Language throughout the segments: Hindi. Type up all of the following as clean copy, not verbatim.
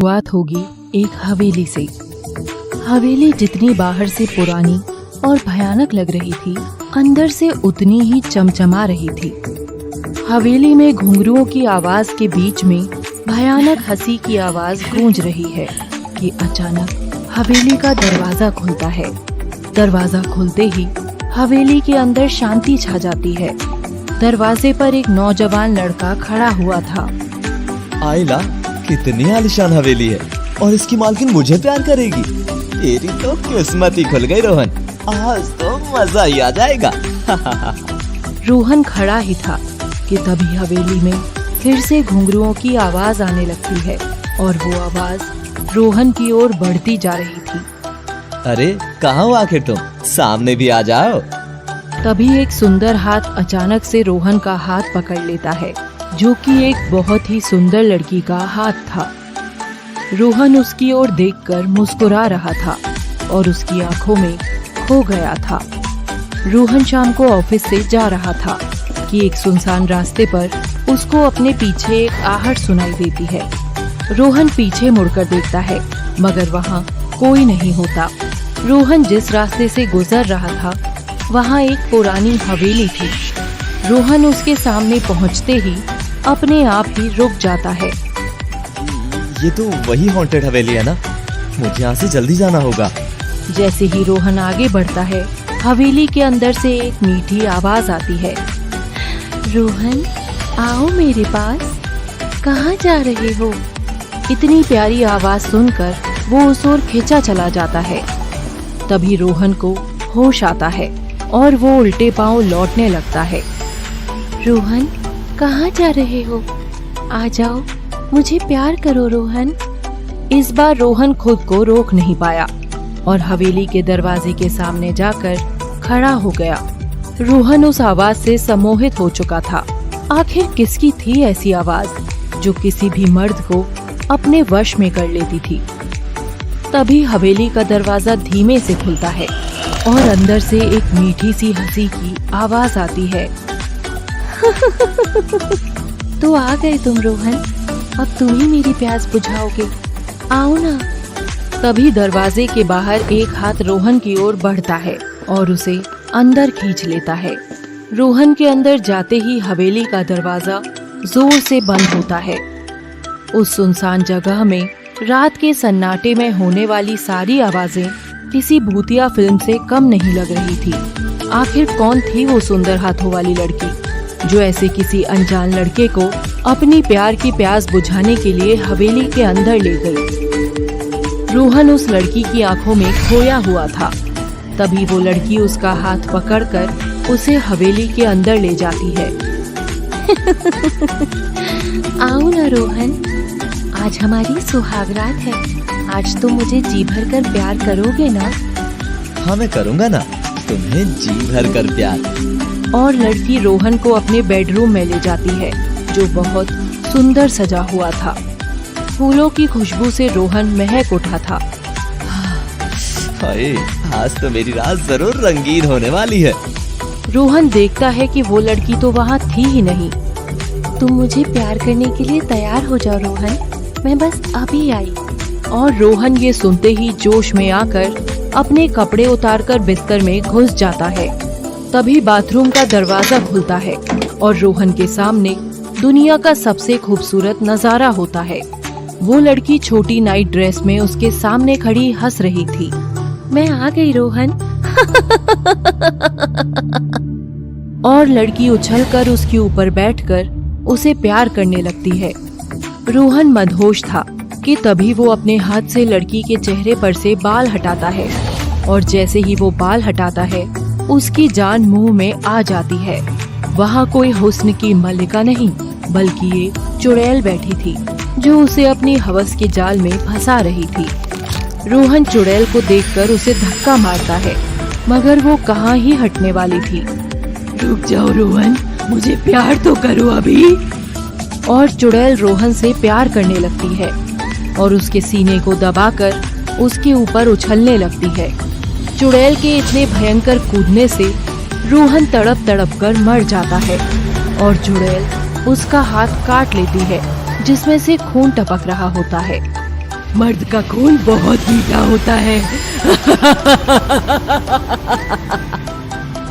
शुरुआत होगी एक हवेली से। हवेली जितनी बाहर से पुरानी और भयानक लग रही थी, अंदर से उतनी ही चमचमा रही थी। हवेली में घुंघरुओं की आवाज के बीच में भयानक हंसी की आवाज गूंज रही है कि अचानक हवेली का दरवाजा खुलता है। दरवाजा खुलते ही हवेली के अंदर शांति छा जाती है। दरवाजे पर एक नौजवान लड़का खड़ा हुआ था। आइला, कितनी आलीशान हवेली है और इसकी मालकिन मुझे प्यार करेगी। तेरी तो किस्मत ही खुल गई रोहन, आज तो मजा ही आ जाएगा। रोहन खड़ा ही था कि तभी हवेली में फिर से घुंघरुओं की आवाज आने लगती है और वो आवाज रोहन की ओर बढ़ती जा रही थी। अरे कहाँ हो आखिर तुम, सामने भी आ जाओ। तभी एक सुंदर हाथ अचानक से रोहन का हाथ पकड़ लेता है, जो कि एक बहुत ही सुंदर लड़की का हाथ था। रोहन उसकी ओर देखकर मुस्कुरा रहा था और उसकी आंखों में खो गया था। रोहन शाम को ऑफिस से जा रहा था कि एक सुनसान रास्ते पर उसको अपने पीछे एक आहट सुनाई देती है। रोहन पीछे मुड़कर देखता है, मगर वहाँ कोई नहीं होता। रोहन जिस रास्ते से गुजर रहा था, वहाँ एक पुरानी हवेली थी। रोहन उसके सामने पहुँचते ही अपने आप ही रुक जाता है। ये तो वही हॉन्टेड हवेली है ना, मुझे यहाँ से जल्दी जाना होगा। जैसे ही रोहन आगे बढ़ता है, हवेली के अंदर से एक मीठी आवाज आती है। रोहन, आओ मेरे पास, कहाँ जा रहे हो? इतनी प्यारी आवाज सुनकर वो उस ओर खींचा चला जाता है। तभी रोहन को होश आता है और वो उल्टे पांव लौटने लगता है। रोहन, कहाँ जा रहे हो? आ जाओ, मुझे प्यार करो रोहन। इस बार रोहन खुद को रोक नहीं पाया और हवेली के दरवाजे के सामने जाकर खड़ा हो गया। रोहन उस आवाज से सम्मोहित हो चुका था। आखिर किसकी थी ऐसी आवाज जो किसी भी मर्द को अपने वश में कर लेती थी। तभी हवेली का दरवाजा धीमे से खुलता है और अंदर से एक मीठी सी हंसी की आवाज आती है। तो आ गए तुम रोहन, अब तुम ही मेरी प्यास बुझाओगे, आओ ना। तभी दरवाजे के बाहर एक हाथ रोहन की ओर बढ़ता है और उसे अंदर खींच लेता है। रोहन के अंदर जाते ही हवेली का दरवाजा जोर से बंद होता है। उस सुनसान जगह में रात के सन्नाटे में होने वाली सारी आवाजें किसी भूतिया फिल्म से कम नहीं लग रही थी। आखिर कौन थी वो सुंदर हाथों वाली लड़की जो ऐसे किसी अनजान लड़के को अपनी प्यार की प्यास बुझाने के लिए हवेली के अंदर ले गई? रोहन उस लड़की की आंखों में खोया हुआ था। तभी वो लड़की उसका हाथ पकड़कर उसे हवेली के अंदर ले जाती है। आओ ना रोहन, आज हमारी सुहागरात है। आज तुम मुझे जी भर कर प्यार करोगे ना? हाँ, मैं करूँगा ना, तुम्हें जी भर कर प्यार। और लड़की रोहन को अपने बेडरूम में ले जाती है, जो बहुत सुंदर सजा हुआ था। फूलों की खुशबू से रोहन महक उठा था। हाय, आज तो मेरी रात जरूर रंगीन होने वाली है। रोहन देखता है कि वो लड़की तो वहाँ थी ही नहीं। तुम मुझे प्यार करने के लिए तैयार हो जाओ रोहन, मैं बस अभी आई। और रोहन ये सुनते ही जोश में आकर अपने कपड़े उतारकर बिस्तर में घुस जाता है। तभी बाथरूम का दरवाजा खुलता है और रोहन के सामने दुनिया का सबसे खूबसूरत नजारा होता है। वो लड़की छोटी नाइट ड्रेस में उसके सामने खड़ी हंस रही थी। मैं आ गई रोहन। और लड़की उछलकर उसके ऊपर बैठकर उसे प्यार करने लगती है। रोहन मदहोश था कि तभी वो अपने हाथ से लड़की के चेहरे पर से बाल हटाता है और जैसे ही वो बाल हटाता है, उसकी जान मुंह में आ जाती है। वहाँ कोई हुस्न की मल्लिका नहीं, बल्कि ये चुड़ैल बैठी थी जो उसे अपनी हवस के जाल में फंसा रही थी। रोहन चुड़ैल को देखकर उसे धक्का मारता है, मगर वो कहाँ ही हटने वाली थी। रुक जाओ रोहन, मुझे प्यार तो करो अभी। और चुड़ैल रोहन से प्यार करने लगती है और उसके सीने को दबाकर उसके ऊपर उछलने लगती है। चुड़ैल के इतने भयंकर कूदने से रोहन तड़प तड़प कर मर जाता है और चुड़ैल उसका हाथ काट लेती है, जिसमें से खून टपक रहा होता है। मर्द का खून बहुत मीठा होता है।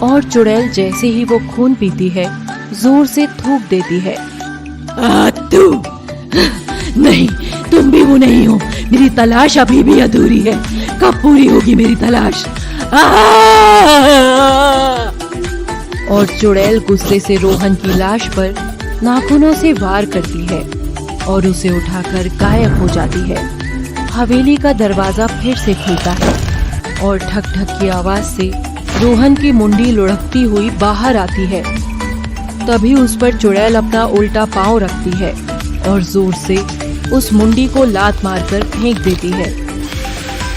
और चुड़ैल जैसे ही वो खून पीती है, जोर से थूक देती है। तू नहीं, तुम भी वो नहीं हो। मेरी तलाश अभी भी अधूरी है। कब पूरी होगी मेरी तलाश? और चुड़ैल गुस्से से रोहन की लाश पर नाखूनों से वार करती है और उसे उठाकर गायब हो जाती है। हवेली का दरवाजा फिर से खुलता है और ठक ठक की आवाज से रोहन की मुंडी लुढ़कती हुई बाहर आती है। तभी उस पर चुड़ैल अपना उल्टा पांव रखती है और जोर से उस मुंडी को लात मारकर फेंक देती है।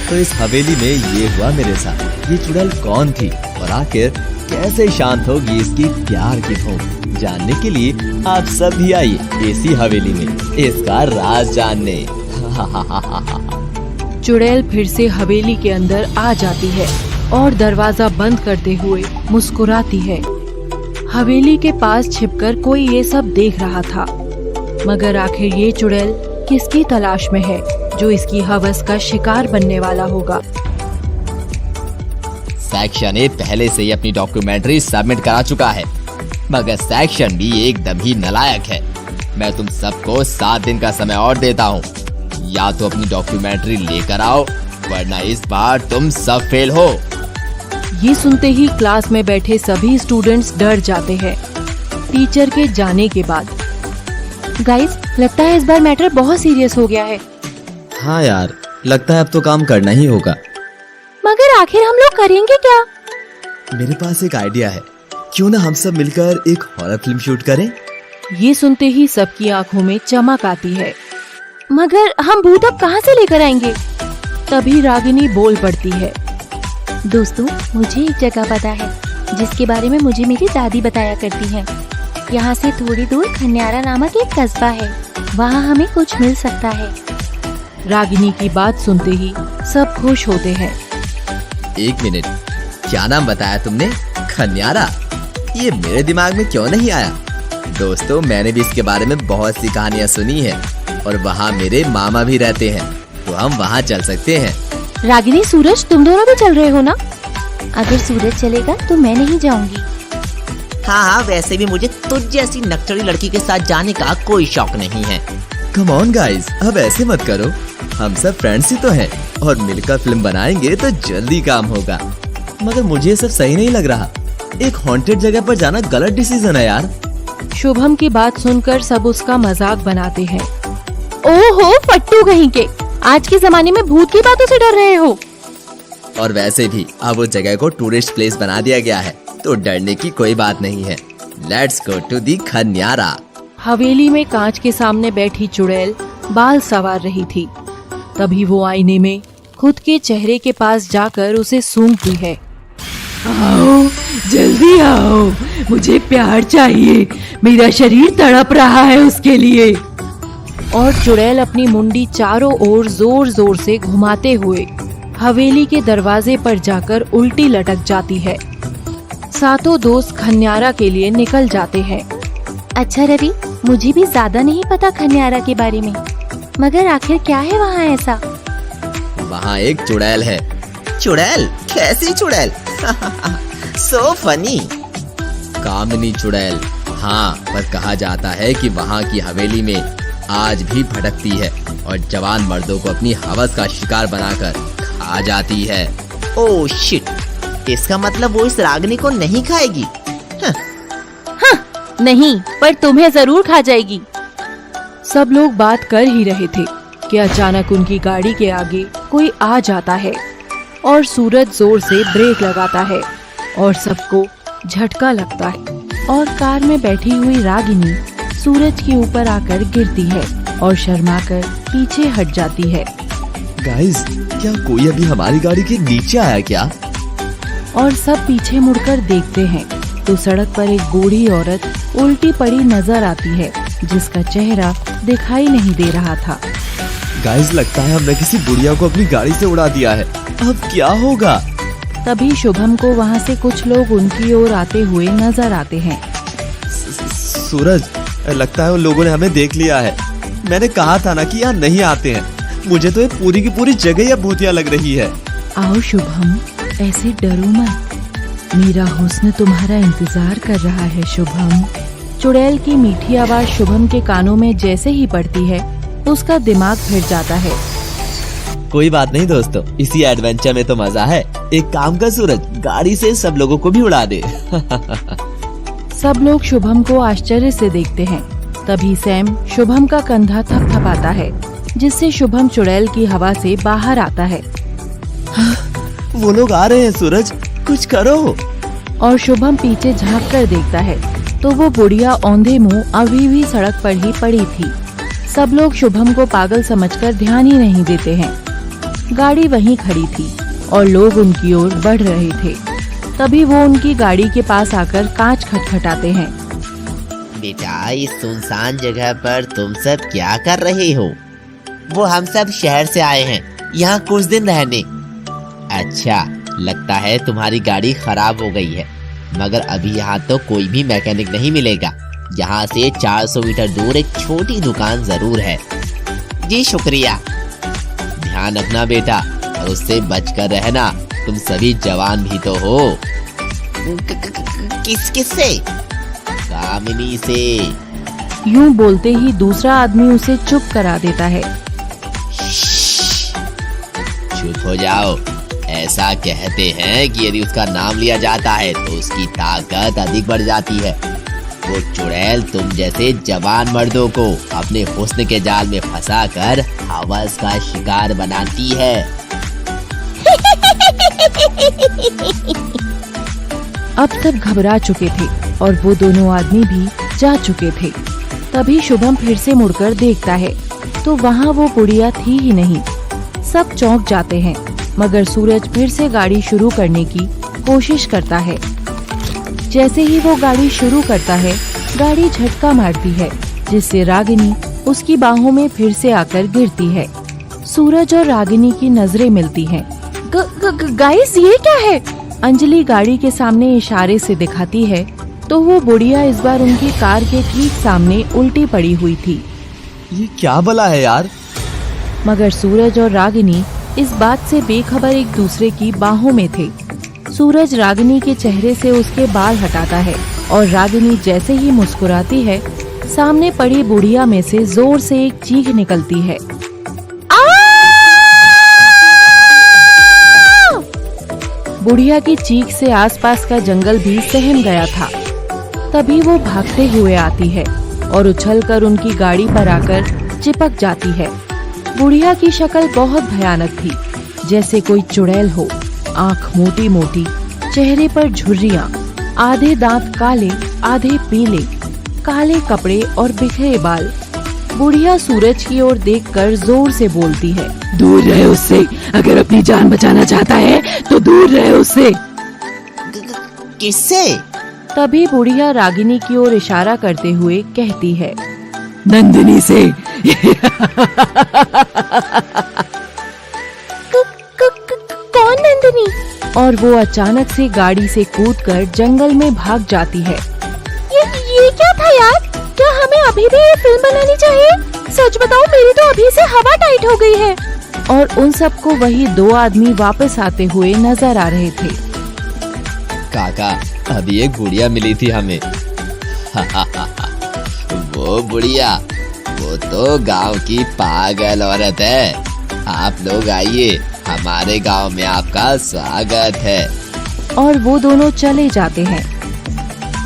तो इस हवेली में ये हुआ मेरे साथ। ये चुड़ैल कौन थी और आखिर कैसे शांत होगी इसकी प्यार की भूख? जानने के लिए आप सब भी आइए इसी हवेली में इसका राज जानने। चुड़ैल फिर से हवेली के अंदर आ जाती है और दरवाजा बंद करते हुए मुस्कुराती है। हवेली के पास छिपकर कोई ये सब देख रहा था, मगर आखिर ये चुड़ैल किसकी तलाश में है जो इसकी हवस का शिकार बनने वाला होगा? सेक्शन ए पहले से ही अपनी डॉक्यूमेंट्री सबमिट करा चुका है, मगर सेक्शन बी एकदम ही नालायक है। मैं तुम सबको 7 दिन का समय और देता हूँ। या तो अपनी डॉक्यूमेंट्री लेकर आओ, वरना इस बार तुम सब फेल हो। ये सुनते ही क्लास में बैठे सभी स्टूडेंट्स डर जाते हैं। टीचर के जाने के बाद गाइस, लगता है इस बार मैटर बहुत सीरियस हो गया है। हाँ यार, लगता है अब तो काम करना ही होगा। मगर आखिर हम लोग करेंगे क्या? मेरे पास एक आइडिया है। क्यों ना हम सब मिलकर एक हॉरर फिल्म शूट करें? ये सुनते ही सबकी आंखों में चमक आती है। मगर हम भूत अब कहाँ से लेकर आएंगे? तभी रागिनी बोल पड़ती है। दोस्तों, मुझे एक जगह पता है जिसके बारे में मुझे मेरी दादी बताया करती है। यहाँ से थोड़ी दूर खन्यारा नामक एक कस्बा है, वहाँ हमें कुछ मिल सकता है। रागिनी की बात सुनते ही सब खुश होते हैं। 1 मिनट, क्या नाम बताया तुमने? खन्यारा? ये मेरे दिमाग में क्यों नहीं आया? दोस्तों, मैंने भी इसके बारे में बहुत सी कहानियाँ सुनी है और वहाँ मेरे मामा भी रहते हैं, तो हम वहाँ चल सकते हैं। रागिनी, सूरज, तुम दोनों भी चल रहे हो ना? अगर सूरज चलेगा तो मैं नहीं जाऊंगी। हाँ, वैसे भी मुझे तुझ जैसी नकचड़ी लड़की के साथ जाने का कोई शौक नहीं है। कम ऑन गाइस, अब ऐसे मत करो। हम सब फ्रेंड्स ही तो हैं और मिलकर फिल्म बनाएंगे तो जल्दी काम होगा। मगर मुझे ये सब सही नहीं लग रहा। एक हॉन्टेड जगह पर जाना गलत डिसीजन है यार। शुभम की बात सुनकर सब उसका मजाक बनाते हैं। ओहो फट्टू कहीं के, आज के जमाने में भूत की बातों से डर रहे हो? और वैसे भी अब उस जगह को टूरिस्ट प्लेस बना दिया गया है, तो डरने की कोई बात नहीं है। Let's go to the Khanyara. हवेली में कांच के सामने बैठी चुड़ैल बाल संवार रही थी। तभी वो आईने में खुद के चेहरे के पास जाकर उसे सूंघती है। आओ, जल्दी आओ, मुझे प्यार चाहिए, मेरा शरीर तड़प रहा है उसके लिए। और चुड़ैल अपनी मुंडी चारों ओर जोर जोर से घुमाते हुए हवेली के दरवाजे पर जाकर उल्टी लटक जाती है। सातों दोस्त खन्यारा के लिए निकल जाते हैं। अच्छा रवि, मुझे भी ज्यादा नहीं पता खन्यारा के बारे में, मगर आखिर क्या है वहाँ ऐसा? वहाँ एक चुड़ैल है। चुड़ैल? कैसी चुड़ैल? So funny. कामनी चुड़ैल। हाँ, पर कहा जाता है कि वहाँ की हवेली में आज भी भटकती है और जवान मर्दों को अपनी हवस का शिकार बनाकर खा जाती है। ओह शिट, इसका मतलब वो इस रागिनी को नहीं खाएगी? नहीं, पर तुम्हें जरूर खा जाएगी। सब लोग बात कर ही रहे थे कि अचानक उनकी गाड़ी के आगे कोई आ जाता है और सूरज जोर से ब्रेक लगाता है और सबको झटका लगता है और कार में बैठी हुई रागिनी सूरज के ऊपर आकर गिरती है और शर्माकर पीछे हट जाती है। गाइस, क्या कोई अभी हमारी गाड़ी के नीचे आया क्या? और सब पीछे मुड़कर देखते हैं तो सड़क पर एक बूढ़ी औरत उल्टी पड़ी नजर आती है, जिसका चेहरा दिखाई नहीं दे रहा था। गाइस, लगता है हमने किसी बुढ़िया को अपनी गाड़ी से उड़ा दिया है। अब क्या होगा? तभी शुभम को वहाँ से कुछ लोग उनकी ओर आते हुए नजर आते हैं। सूरज, लगता है उन लोगों ने हमें देख लिया है। मैंने कहा था ना कि यहाँ नहीं आते हैं। मुझे तो ये पूरी की पूरी जगह या भूतिया लग रही है। आओ शुभम, ऐसे डरो मत, मेरा हुस्न तुम्हारा इंतजार कर रहा है शुभम। चुड़ैल की मीठी आवाज शुभम के कानों में जैसे ही पड़ती है उसका दिमाग फिर जाता है। कोई बात नहीं दोस्तों, इसी एडवेंचर में तो मजा है। एक काम कर सूरज, गाड़ी से सब लोगों को भी उड़ा दे। सब लोग शुभम को आश्चर्य से देखते हैं। तभी सैम शुभम का कंधा थपथपाता है, जिससे शुभम चुड़ैल की हवा से बाहर आता है। वो लोग आ रहे हैं सूरज, कुछ करो। और शुभम पीछे झांक कर देखता है तो वो बुढ़िया औंधे मुंह अभी भी सड़क पर ही पड़ी थी। सब लोग शुभम को पागल समझकर ध्यान ही नहीं देते हैं। गाड़ी वहीं खड़ी थी और लोग उनकी ओर बढ़ रहे थे। तभी वो उनकी गाड़ी के पास आकर कांच खटखटाते हैं। बेटा, इस सुनसान जगह पर तुम सब क्या कर रहे हो? वो हम सब शहर से आए हैं, यहाँ कुछ दिन रहने। अच्छा, लगता है तुम्हारी गाड़ी खराब हो गई है, मगर अभी यहाँ तो कोई भी मैकेनिक नहीं मिलेगा। यहाँ से 400 मीटर दूर एक छोटी दुकान जरूर है। जी शुक्रिया। ध्यान रखना बेटा, और उससे बचकर रहना। तुम सभी जवान भी तो हो। किससे? कामिनी से। यूं बोलते ही दूसरा आदमी उसे चुप करा देता है। चुप हो जाओ। ऐसा कहते हैं कि यदि उसका नाम लिया जाता है तो उसकी ताकत अधिक बढ़ जाती है। वो चुड़ैल तुम जैसे जवान मर्दों को अपने हुस्न के जाल में फंसाकर हवस का शिकार बनाती है। अब सब घबरा चुके थे और वो दोनों आदमी भी जा चुके थे। तभी शुभम फिर से मुड़कर देखता है तो वहाँ वो बुढ़िया थी ही नहीं। सब चौंक जाते हैं, मगर सूरज फिर से गाड़ी शुरू करने की कोशिश करता है। जैसे ही वो गाड़ी शुरू करता है, गाड़ी झटका मारती है, जिससे रागिनी उसकी बाहों में फिर से आकर गिरती है। सूरज और रागिनी की नजरें मिलती हैं। गाइस, ये क्या है? अंजलि गाड़ी के सामने इशारे से दिखाती है तो वो बुढ़िया इस बार उनकी कार के ठीक सामने उल्टी पड़ी हुई थी। ये क्या भला है यार? मगर सूरज और रागिनी इस बात से बेखबर एक दूसरे की बाहों में थे। सूरज रागिनी के चेहरे से उसके बाल हटाता है और रागिनी जैसे ही मुस्कुराती है, सामने पड़ी बुढ़िया में से जोर से एक चीख निकलती है। बुढ़िया की चीख से आसपास का जंगल भी सहम गया था। तभी वो भागते हुए आती है और उछलकर उनकी गाड़ी पर आकर चिपक जाती है। बुढ़िया की शक्ल बहुत भयानक थी, जैसे कोई चुड़ैल हो। आँख मोटी मोटी, चेहरे पर झुर्रियाँ, आधे दांत काले आधे पीले, काले कपड़े और बिखरे बाल। बुढ़िया सूरज की ओर देखकर जोर से बोलती है, दूर रहे उससे। अगर अपनी जान बचाना चाहता है तो दूर रहे उससे। किससे? तभी बुढ़िया रागिनी की ओर इशारा करते हुए कहती है, नंदिनी से। कौन नंदिनी? और वो अचानक से गाड़ी से कूदकर जंगल में भाग जाती है। ये क्या था यार? क्या हमें अभी भी ये फिल्म बनानी चाहिए? सच बताओ, मेरी तो अभी से हवा टाइट हो गई है। और उन सबको वही दो आदमी वापस आते हुए नजर आ रहे थे। काका, अभी एक बुढ़िया मिली थी हमें। वो बुढ़िया, वो तो गांव की पागल औरत है। आप लोग आइए, हमारे गांव में आपका स्वागत है। और वो दोनों चले जाते हैं।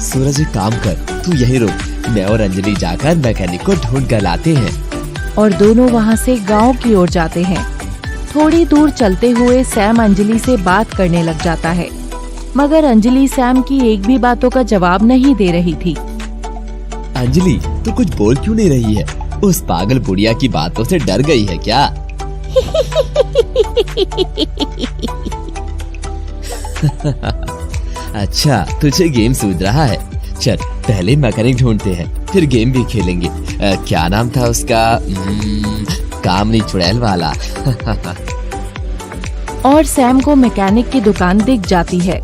सूरज एक काम कर, तू यहीं रुक, मैं और अंजलि जाकर मैकेनिक को ढूंढ कर लाते हैं। और दोनों वहाँ से गांव की ओर जाते हैं। थोड़ी दूर चलते हुए सैम अंजलि से बात करने लग जाता है, मगर अंजलि सैम की एक भी बातों का जवाब नहीं दे रही थी। अंजलि, तू कुछ बोल क्यों नहीं रही है? उस पागल बुढ़िया की बातों से डर गई है क्या? अच्छा, तुझे गेम सूझ रहा है। चल, पहले मैकेनिक ढूंढते हैं, फिर गेम भी खेलेंगे। क्या नाम था उसका? कामनी चुड़ैल वाला। और सैम को मैकेनिक की दुकान दिख जाती है।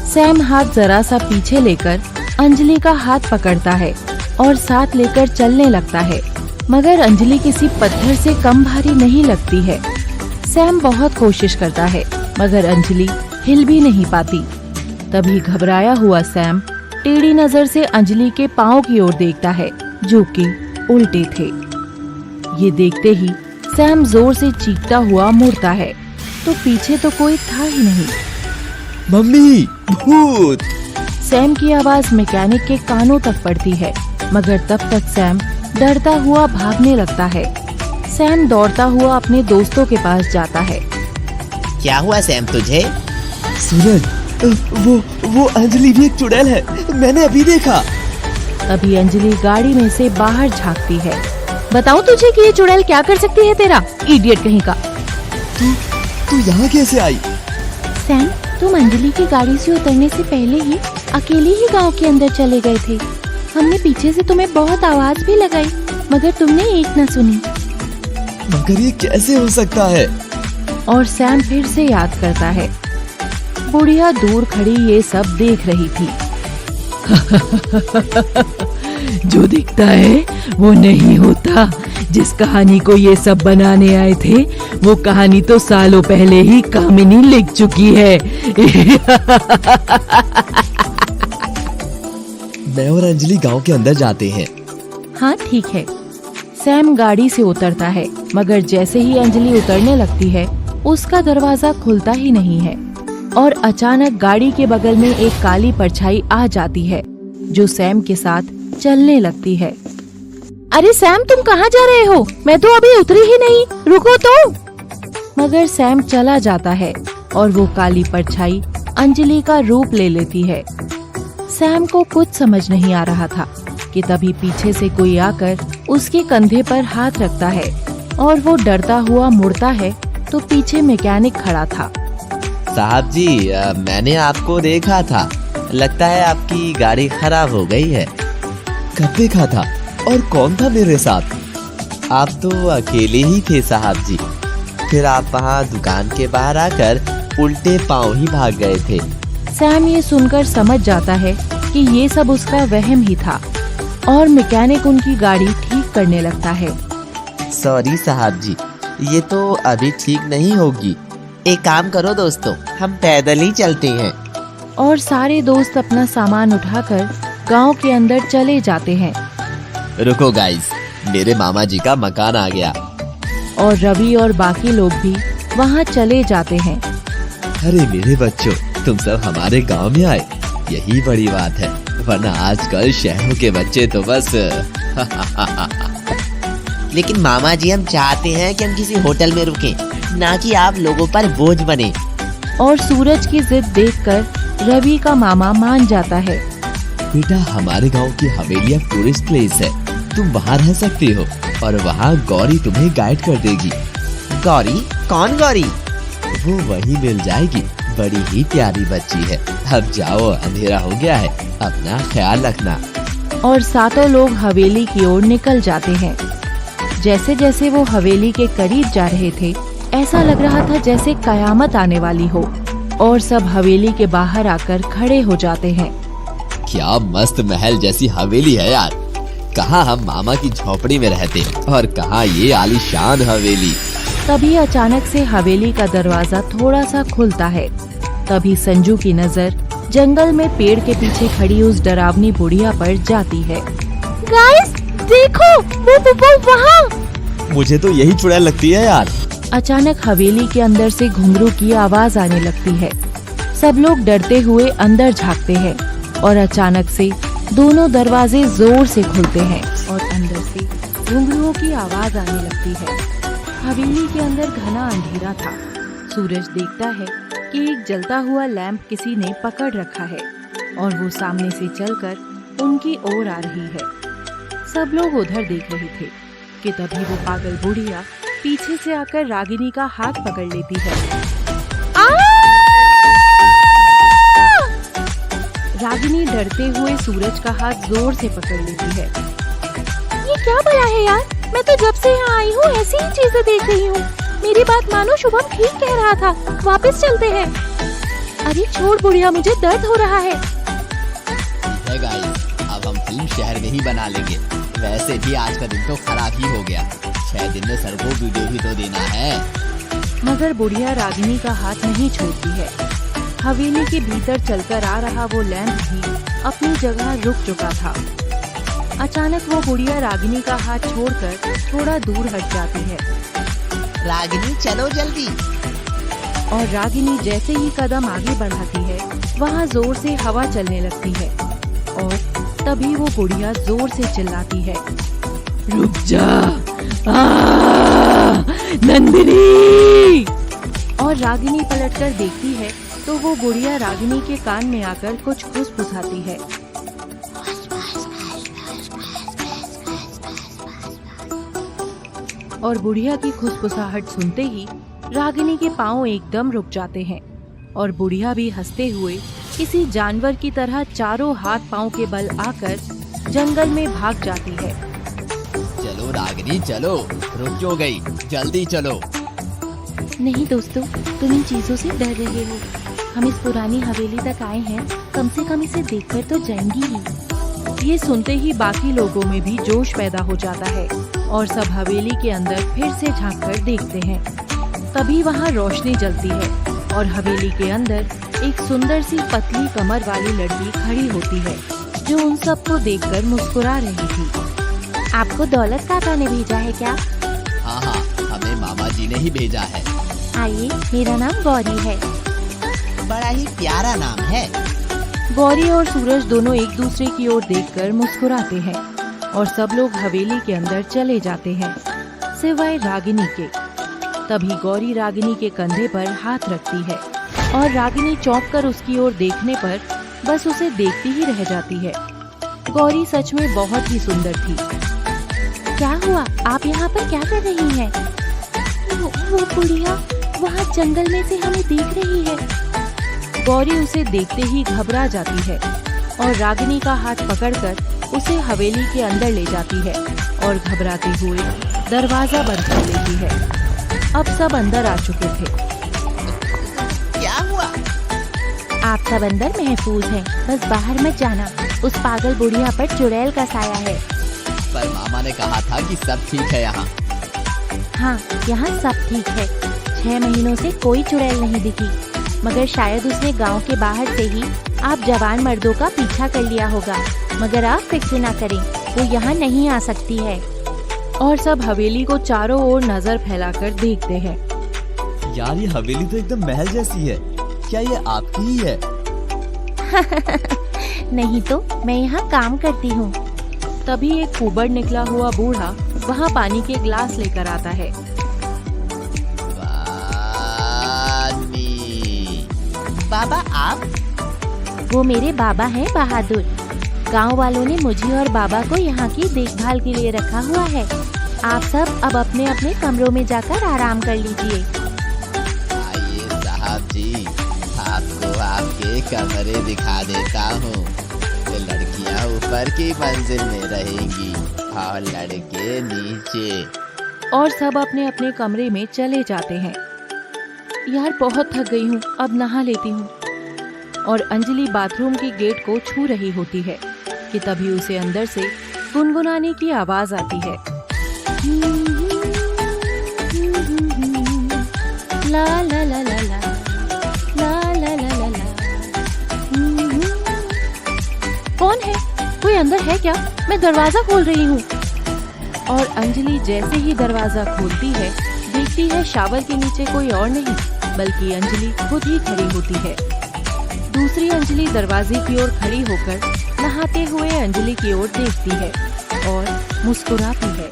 सैम हाथ जरा सा पीछे लेकर अंजलि का हाथ पकड़ता है और साथ लेकर चलने लगता है। मगर अंजलि किसी पत्थर से कम भारी नहीं लगती है। सैम बहुत कोशिश करता है मगर अंजलि हिल भी नहीं पाती। तभी घबराया हुआ सैम टेढ़ी नजर से अंजलि के पाँव की ओर देखता है जो कि उल्टे थे। ये देखते ही सैम जोर से चीखता हुआ मुड़ता है तो पीछे तो कोई था ही नहीं। मम्मी, भूत! सैम की आवाज मैकेनिक के कानों तक पड़ती है मगर तब तक सैम डरता हुआ भागने लगता है। सैम दौड़ता हुआ अपने दोस्तों के पास जाता है। क्या हुआ सैम तुझे? सूरज, वो अंजलि भी एक चुड़ैल है, मैंने अभी देखा। तभी अंजलि गाड़ी में से बाहर झांकती है। बताऊं तुझे कि ये चुड़ैल क्या कर सकती है तेरा इडियट कहीं का। तू यहाँ कैसे आई? सैम, तुम अंजलि की गाड़ी से उतरने से पहले ही अकेले ही गांव के अंदर चले गए थे। हमने पीछे से तुम्हें बहुत आवाज भी लगाई मगर तुमने एक न सुनी। मगर ये कैसे हो सकता है? और सैम फिर से याद करता है। बुढ़िया दूर खड़ी ये सब देख रही थी। जो दिखता है वो नहीं होता। जिस कहानी को ये सब बनाने आए थे वो कहानी तो सालों पहले ही कामिनी लिख चुकी है। मैं और अंजलि गांव के अंदर जाते हैं। हाँ ठीक है। सैम गाड़ी से उतरता है मगर जैसे ही अंजलि उतरने लगती है उसका दरवाजा खुलता ही नहीं है और अचानक गाड़ी के बगल में एक काली परछाई आ जाती है जो सैम के साथ चलने लगती है। अरे सैम, तुम कहाँ जा रहे हो? मैं तो अभी उतरी ही नहीं, रुको तो। मगर सैम चला जाता है और वो काली परछाई अंजलि का रूप ले लेती है। सैम को कुछ समझ नहीं आ रहा था कि तभी पीछे से कोई आकर उसके कंधे पर हाथ रखता है और वो डरता हुआ मुड़ता है तो पीछे मैकेनिक खड़ा था। साहब जी, मैंने आपको देखा था। लगता है आपकी गाड़ी खराब हो गई है। कब देखा था और कौन था मेरे साथ? आप तो अकेले ही थे साहब जी। फिर आप वहाँ दुकान के बाहर आकर उल्टे पाँव ही भाग गए थे। सैम ये सुनकर समझ जाता है कि ये सब उसका वहम ही था और मैकेनिक उनकी गाड़ी ठीक करने लगता है। सॉरी साहब जी, ये तो अभी ठीक नहीं होगी। एक काम करो दोस्तों, हम पैदल ही चलते हैं। और सारे दोस्त अपना सामान उठाकर गांव के अंदर चले जाते हैं। रुको गाइस, मेरे मामा जी का मकान आ गया। और रवि और बाकी लोग भी वहां चले जाते हैं। अरे मेरे बच्चों, तुम सब हमारे गांव में आए, यही बड़ी बात है। वरना आजकल शहरों के बच्चे तो बस लेकिन मामा जी, हम चाहते हैं कि हम किसी होटल में रुकें, ना कि आप लोगों पर बोझ बने। और सूरज की जिद देखकर रवि का मामा मान जाता है। बेटा, हमारे गांव की हवेली अब टूरिस्ट प्लेस है, तुम वहाँ रह सकते हो और वहाँ गौरी तुम्हें गाइड कर देगी। गौरी? कौन गौरी? वो वही मिल जाएगी, बड़ी ही प्यारी बच्ची है। अब जाओ, अंधेरा हो गया है, अपना ख्याल रखना। और सातों लोग हवेली की ओर निकल जाते हैं। जैसे जैसे वो हवेली के करीब जा रहे थे ऐसा लग रहा था जैसे कयामत आने वाली हो और सब हवेली के बाहर आकर खड़े हो जाते हैं। क्या मस्त महल जैसी हवेली है यार। कहाँ हम मामा की झोपड़ी में रहते और कहाँ ये आलीशान हवेली। तभी अचानक से हवेली का दरवाजा थोड़ा सा खुलता है। तभी संजू की नजर जंगल में पेड़ के पीछे खड़ी उस डरावनी बुढ़िया पर जाती है। गाइस देखो, वो वहाँ। मुझे तो यही चुड़ैल लगती है यार। अचानक हवेली के अंदर से घुंघरू की आवाज आने लगती है। सब लोग डरते हुए अंदर झांकते हैं और अचानक से दोनों दरवाजे जोर से खुलते हैं और अंदर से घुंघरुओं की आवाज आने लगती है। हवेली के अंदर घना अंधेरा था। सूरज देखता है कि एक जलता हुआ लैंप किसी ने पकड़ रखा है और वो सामने से चलकर उनकी ओर आ रही है। सब लोग उधर देख रहे थे कि तभी वो पागल बुढ़िया पीछे से आकर रागिनी का हाथ पकड़ लेती है। रागिनी डरते हुए सूरज का हाथ जोर से पकड़ लेती है। ये क्या भला है यार, मैं तो जब से यहाँ आई हूँ ऐसी ही चीजें देख रही हूँ। मेरी बात मानो, शुभम ठीक कह रहा था, वापस चलते हैं। अरे छोड़ बुढ़िया, मुझे दर्द हो रहा है। ठीक है गाइस, अब हम फिल्म शहर में ही बना लेंगे। वैसे भी आज का दिन तो खराब ही हो गया। 6 दिन में सर को वीडियो भी तो देना है। मगर बुढ़िया रागिनी का हाथ नहीं छोड़ती है। हवेली के भीतर चलकर आ रहा वो लैंप भी अपनी जगह रुक चुका था। अचानक वो बुढ़िया रागिनी का हाथ छोड़कर थोड़ा दूर हट जाती है रागिनी चलो जल्दी। और रागिनी जैसे ही कदम आगे बढ़ाती है वहाँ जोर से हवा चलने लगती है और तभी वो बुढ़िया जोर से चिल्लाती है, रुक जा, नंदिनी। और रागिनी पलटकर देखती है तो वो बुढ़िया रागिनी के कान में आकर कुछ फुसफुसाती है। और बुढ़िया की खुसफुसाहट सुनते ही रागिनी के पांव एकदम रुक जाते हैं और बुढ़िया भी हंसते हुए किसी जानवर की तरह चारों हाथ पांव के बल आकर जंगल में भाग जाती है। चलो रागिनी चलो, रुक क्यों गई, जल्दी चलो। नहीं दोस्तों, तुम इन चीजों से डर रहे हो। हम इस पुरानी हवेली तक आए हैं, कम से कम इसे देखकर तो जाएंगी ही। ये सुनते ही बाकी लोगों में भी जोश पैदा हो जाता है और सब हवेली के अंदर फिर से झांक कर देखते हैं। तभी वहाँ रोशनी जलती है और हवेली के अंदर एक सुंदर सी पतली कमर वाली लड़की खड़ी होती है जो उन सबको देखकर मुस्कुरा रही थी। आपको दौलत काका ने भेजा है क्या? हाँ हाँ, हमें मामा जी ने ही भेजा है। आइए, मेरा नाम गौरी है। बड़ा ही प्यारा नाम है। गौरी और सूरज दोनों एक दूसरे की ओर देखकर मुस्कुराते हैं और सब लोग हवेली के अंदर चले जाते हैं सिवाय रागिनी के। तभी गौरी रागिनी के कंधे पर हाथ रखती है और रागिनी चौंक कर उसकी ओर देखने पर बस उसे देखती ही रह जाती है। गौरी सच में बहुत ही सुंदर थी। क्या हुआ? आप यहाँ पर क्या कर रही हैं? वो बुढ़िया वहाँ जंगल में से हमें देख रही है। गौरी उसे देखते ही घबरा जाती है और रागिनी का हाथ पकड़कर उसे हवेली के अंदर ले जाती है और घबराते हुए दरवाजा बंद कर लेती है। अब सब अंदर आ चुके थे। क्या हुआ? आप सब अंदर महफूज हैं, बस बाहर मत जाना। उस पागल बुढ़िया पर चुड़ैल का साया है। पर मामा ने कहा था कि सब ठीक है यहाँ। हाँ, यहाँ सब ठीक है। 6 महीनों से कोई चुड़ैल नहीं दिखी, मगर शायद उसने गांव के बाहर से ही आप जवान मर्दों का पीछा कर लिया होगा। मगर आप फिक्र ना करें, वो यहाँ नहीं आ सकती है। और सब हवेली को चारों ओर नजर फैलाकर देखते हैं। यार ये हवेली तो एकदम महल जैसी है। क्या ये आपकी ही है? नहीं तो, मैं यहाँ काम करती हूँ। तभी एक कुबड़ निकला हुआ बूढ़ा वहाँ पानी के ग्लास लेकर आता है। बाबा आप? वो मेरे बाबा हैं बहादुर। गांव वालों ने मुझे और बाबा को यहाँ की देखभाल के लिए रखा हुआ है। आप सब अब अपने अपने कमरों में जाकर आराम कर लीजिए। आइए साहब जी, आपको आपके कमरे दिखा देता हूँ। ये लड़कियाँ ऊपर की मंजिल में रहेंगी और लड़के नीचे। और सब अपने अपने कमरे में चले जाते हैं। यार बहुत थक गई हूँ, अब नहा लेती हूँ। और अंजलि बाथरूम की गेट को छू रही होती है कि तभी उसे अंदर से गुनगुनाने की आवाज आती है। ला ला ला ला ला ला ला ला ला ला। कौन है? कोई अंदर है क्या? मैं दरवाजा खोल रही हूँ। और अंजलि जैसे ही दरवाजा खोलती है देखती है शावर के नीचे कोई और नहीं बल्कि अंजलि खुद ही खड़ी होती है। दूसरी अंजलि दरवाजे की ओर खड़ी होकर नहाते हुए अंजलि की ओर देखती है और मुस्कुराती है।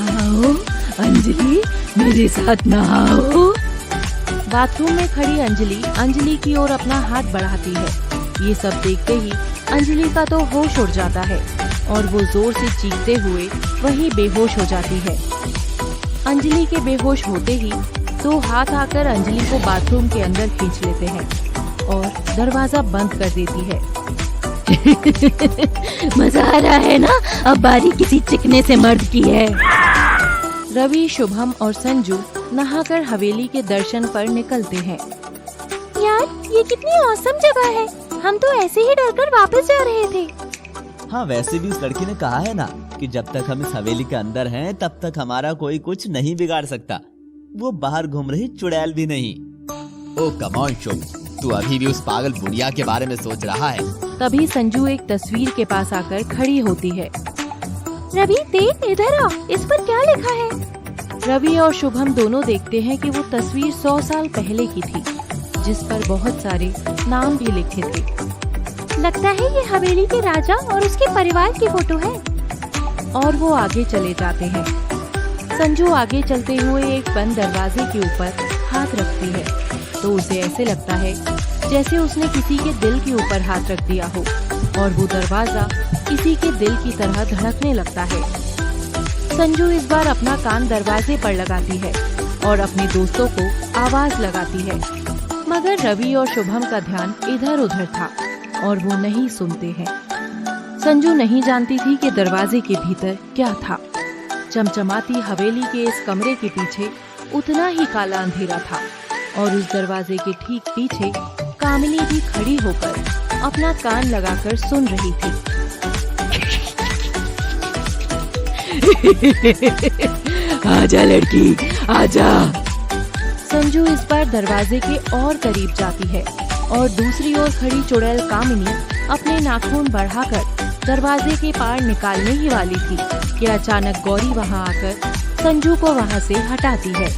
आओ अंजलि, मेरे साथ नहाओ। बाथरूम में खड़ी अंजलि की ओर अपना हाथ बढ़ाती है। ये सब देखते ही अंजलि का तो होश उड़ जाता है और वो जोर से चीखते हुए वहीं बेहोश हो जाती है। अंजलि के बेहोश होते ही 2 हाथ आकर अंजलि को बाथरूम के अंदर खींच लेते हैं और दरवाजा बंद कर देती है। मजा आ रहा है ना? अब बारी किसी चिकने से मर्द की है। रवि, शुभम और संजू नहाकर हवेली के दर्शन पर निकलते हैं। यार, ये कितनी औसम जगह है। हम तो ऐसे ही डरकर वापस जा रहे थे। हाँ वैसे भी उस लड़की ने कहा है ना कि जब तक हम इस हवेली के अंदर हैं तब तक हमारा कोई कुछ नहीं बिगाड़ सकता। वो बाहर घूम रही चुड़ैल भी नहीं। ओ कम ऑन शुभ, तू अभी भी उस पागल बुढ़िया के बारे में सोच रहा है? तभी संजू एक तस्वीर के पास आकर खड़ी होती है। रवि देख इधर आ, इस पर क्या लिखा है? रवि और शुभम दोनों देखते हैं कि वो तस्वीर 100 साल पहले की थी, जिस पर बहुत सारे नाम भी लिखे थे। लगता है ये हवेली के राजा और उसके परिवार की फोटो है। और वो आगे चले जाते हैं। संजू आगे चलते हुए एक बंद दरवाजे के ऊपर हाथ रखती है तो उसे ऐसे लगता है जैसे उसने किसी के दिल के ऊपर हाथ रख दिया हो और वो दरवाजा किसी के दिल की तरह धड़कने लगता है। संजू इस बार अपना कान दरवाजे पर लगाती है और अपने दोस्तों को आवाज लगाती है, मगर रवि और शुभम का ध्यान इधर उधर था और वो नहीं सुनते हैं। संजू नहीं जानती थी कि दरवाजे के भीतर क्या था। चमचमाती हवेली के इस कमरे के पीछे उतना ही काला अंधेरा था और उस दरवाजे के ठीक पीछे कामिनी भी खड़ी होकर अपना कान लगाकर सुन रही थी। आजा लड़की, आजा। संजू इस बार दरवाजे के और करीब जाती है और दूसरी ओर खड़ी चुड़ैल कामिनी अपने नाखून बढ़ाकर दरवाजे के पार निकालने ही वाली थी कि अचानक गौरी वहां आकर संजू को वहां से हटाती है।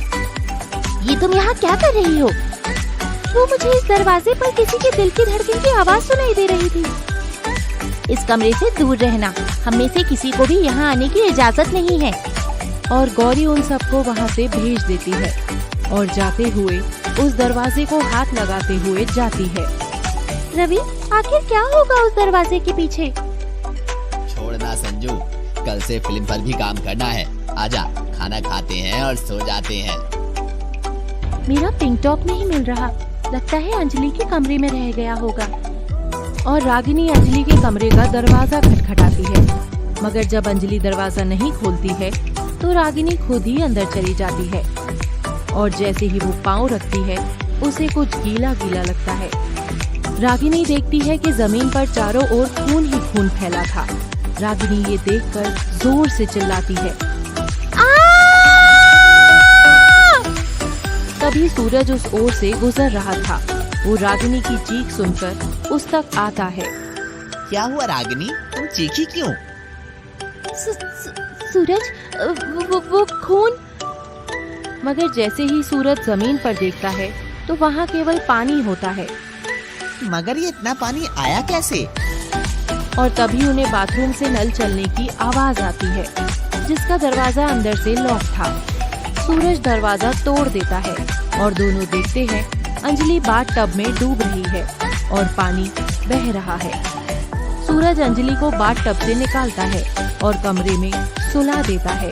ये तुम यहाँ क्या कर रही हो? वो मुझे इस दरवाजे पर किसी के दिल की धड़कन की आवाज सुनाई दे रही थी। इस कमरे से दूर रहना, हम में से किसी को भी यहाँ आने की इजाजत नहीं है। और गौरी उन सबको वहाँ से भेज देती है और जाते हुए उस दरवाजे को हाथ लगाते हुए जाती है। रवि, आखिर क्या होगा उस दरवाजे के पीछे? छोड़ना संजू, कल से फिल्म पर भी काम करना है। आजा, खाना खाते हैं और सो जाते हैं। मेरा पिंक टॉप नहीं मिल रहा, लगता है अंजलि के कमरे में रह गया होगा। और रागिनी अंजलि के कमरे का दरवाजा खटखटाती है, मगर जब अंजलि दरवाजा नहीं खोलती है तो रागिनी खुद ही अंदर चली जाती है और जैसे ही वो पाँव रखती है उसे कुछ गीला गीला लगता है। रागिनी देखती है कि जमीन पर चारों ओर खून ही खून फैला था। रागिनी ये देखकर जोर से चिल्लाती है। तभी सूरज उस ओर से गुजर रहा था। वो रागिनी की चीख सुनकर उस तक आता है। क्या हुआ रागिनी, तुम चीखी क्यों? सूरज, वो खून। मगर जैसे ही सूरज जमीन पर देखता है तो वहाँ केवल पानी होता है। मगर ये इतना पानी आया कैसे? और तभी उन्हें बाथरूम से नल चलने की आवाज आती है, जिसका दरवाजा अंदर से लॉक था। सूरज दरवाजा तोड़ देता है और दोनों देखते हैं अंजलि बाथ टब में डूब रही है और पानी बह रहा है। सूरज अंजलि को बाथ टब से निकालता है और कमरे में सुला देता है।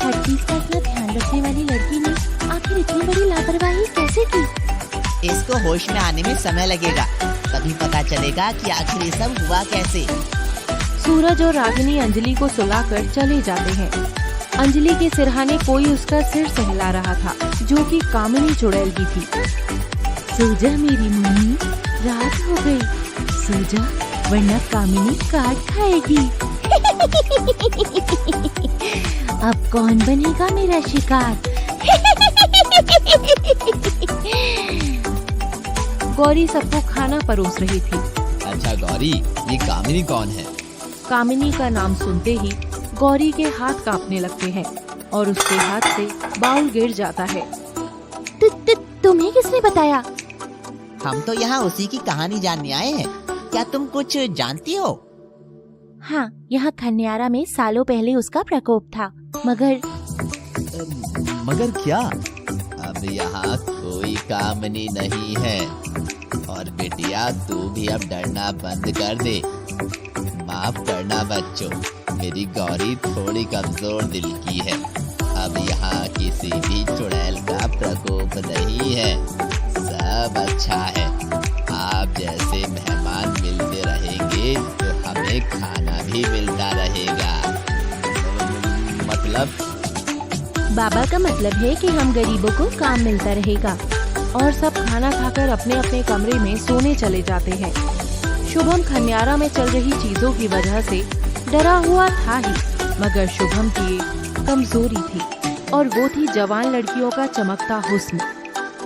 हर चीज का इतना ध्यान रखने वाली लड़की ने आखिर इतनी बड़ी लापरवाही कैसे की? इसको होश में आने में समय लगेगा, तभी पता चलेगा कि आखिर ये सब हुआ कैसे। सूरज और रागिनी अंजलि को सुलाकर चले जाते हैं। अंजलि के सिरहाने कोई उसका सिर सहला रहा था, जो कि कामिनी चुड़ैल की थी। सो जा मेरी मुन्नी, रात हो गई, सो जा वरना कामिनी काट खाएगी। अब कौन बनेगा मेरा शिकार? गौरी सबको खाना परोस रही थी। अच्छा गौरी, ये कामिनी कौन है? कामिनी का नाम सुनते ही गौरी के हाथ कांपने लगते हैं और उसके हाथ से बाउल गिर जाता है। तुम्हें किसने बताया? हम तो यहाँ उसी की कहानी जानने आए हैं। क्या तुम कुछ जानती हो? हाँ, यहाँ खन्यारा में सालों पहले उसका प्रकोप था, मगर क्या? अब यहाँ कोई कामिनी नहीं है। और बेटिया, तू भी अब डरना बंद कर दे। माफ करना बच्चों, मेरी गौरी थोड़ी कमजोर दिल की है। अब यहाँ किसी भी चुड़ैल का प्रकोप नहीं है, सब अच्छा है। आप जैसे मेहमान मिलते रहेंगे तो हमें खाना भी मिलता रहेगा। मतलब? बाबा का मतलब है कि हम गरीबों को काम मिलता रहेगा। और सब खाना खाकर अपने अपने कमरे में सोने चले जाते हैं। शुभम खन्यारा में चल रही चीजों की वजह से डरा हुआ था ही, मगर शुभम की एक कमजोरी थी और वो थी जवान लड़कियों का चमकता हुस्न।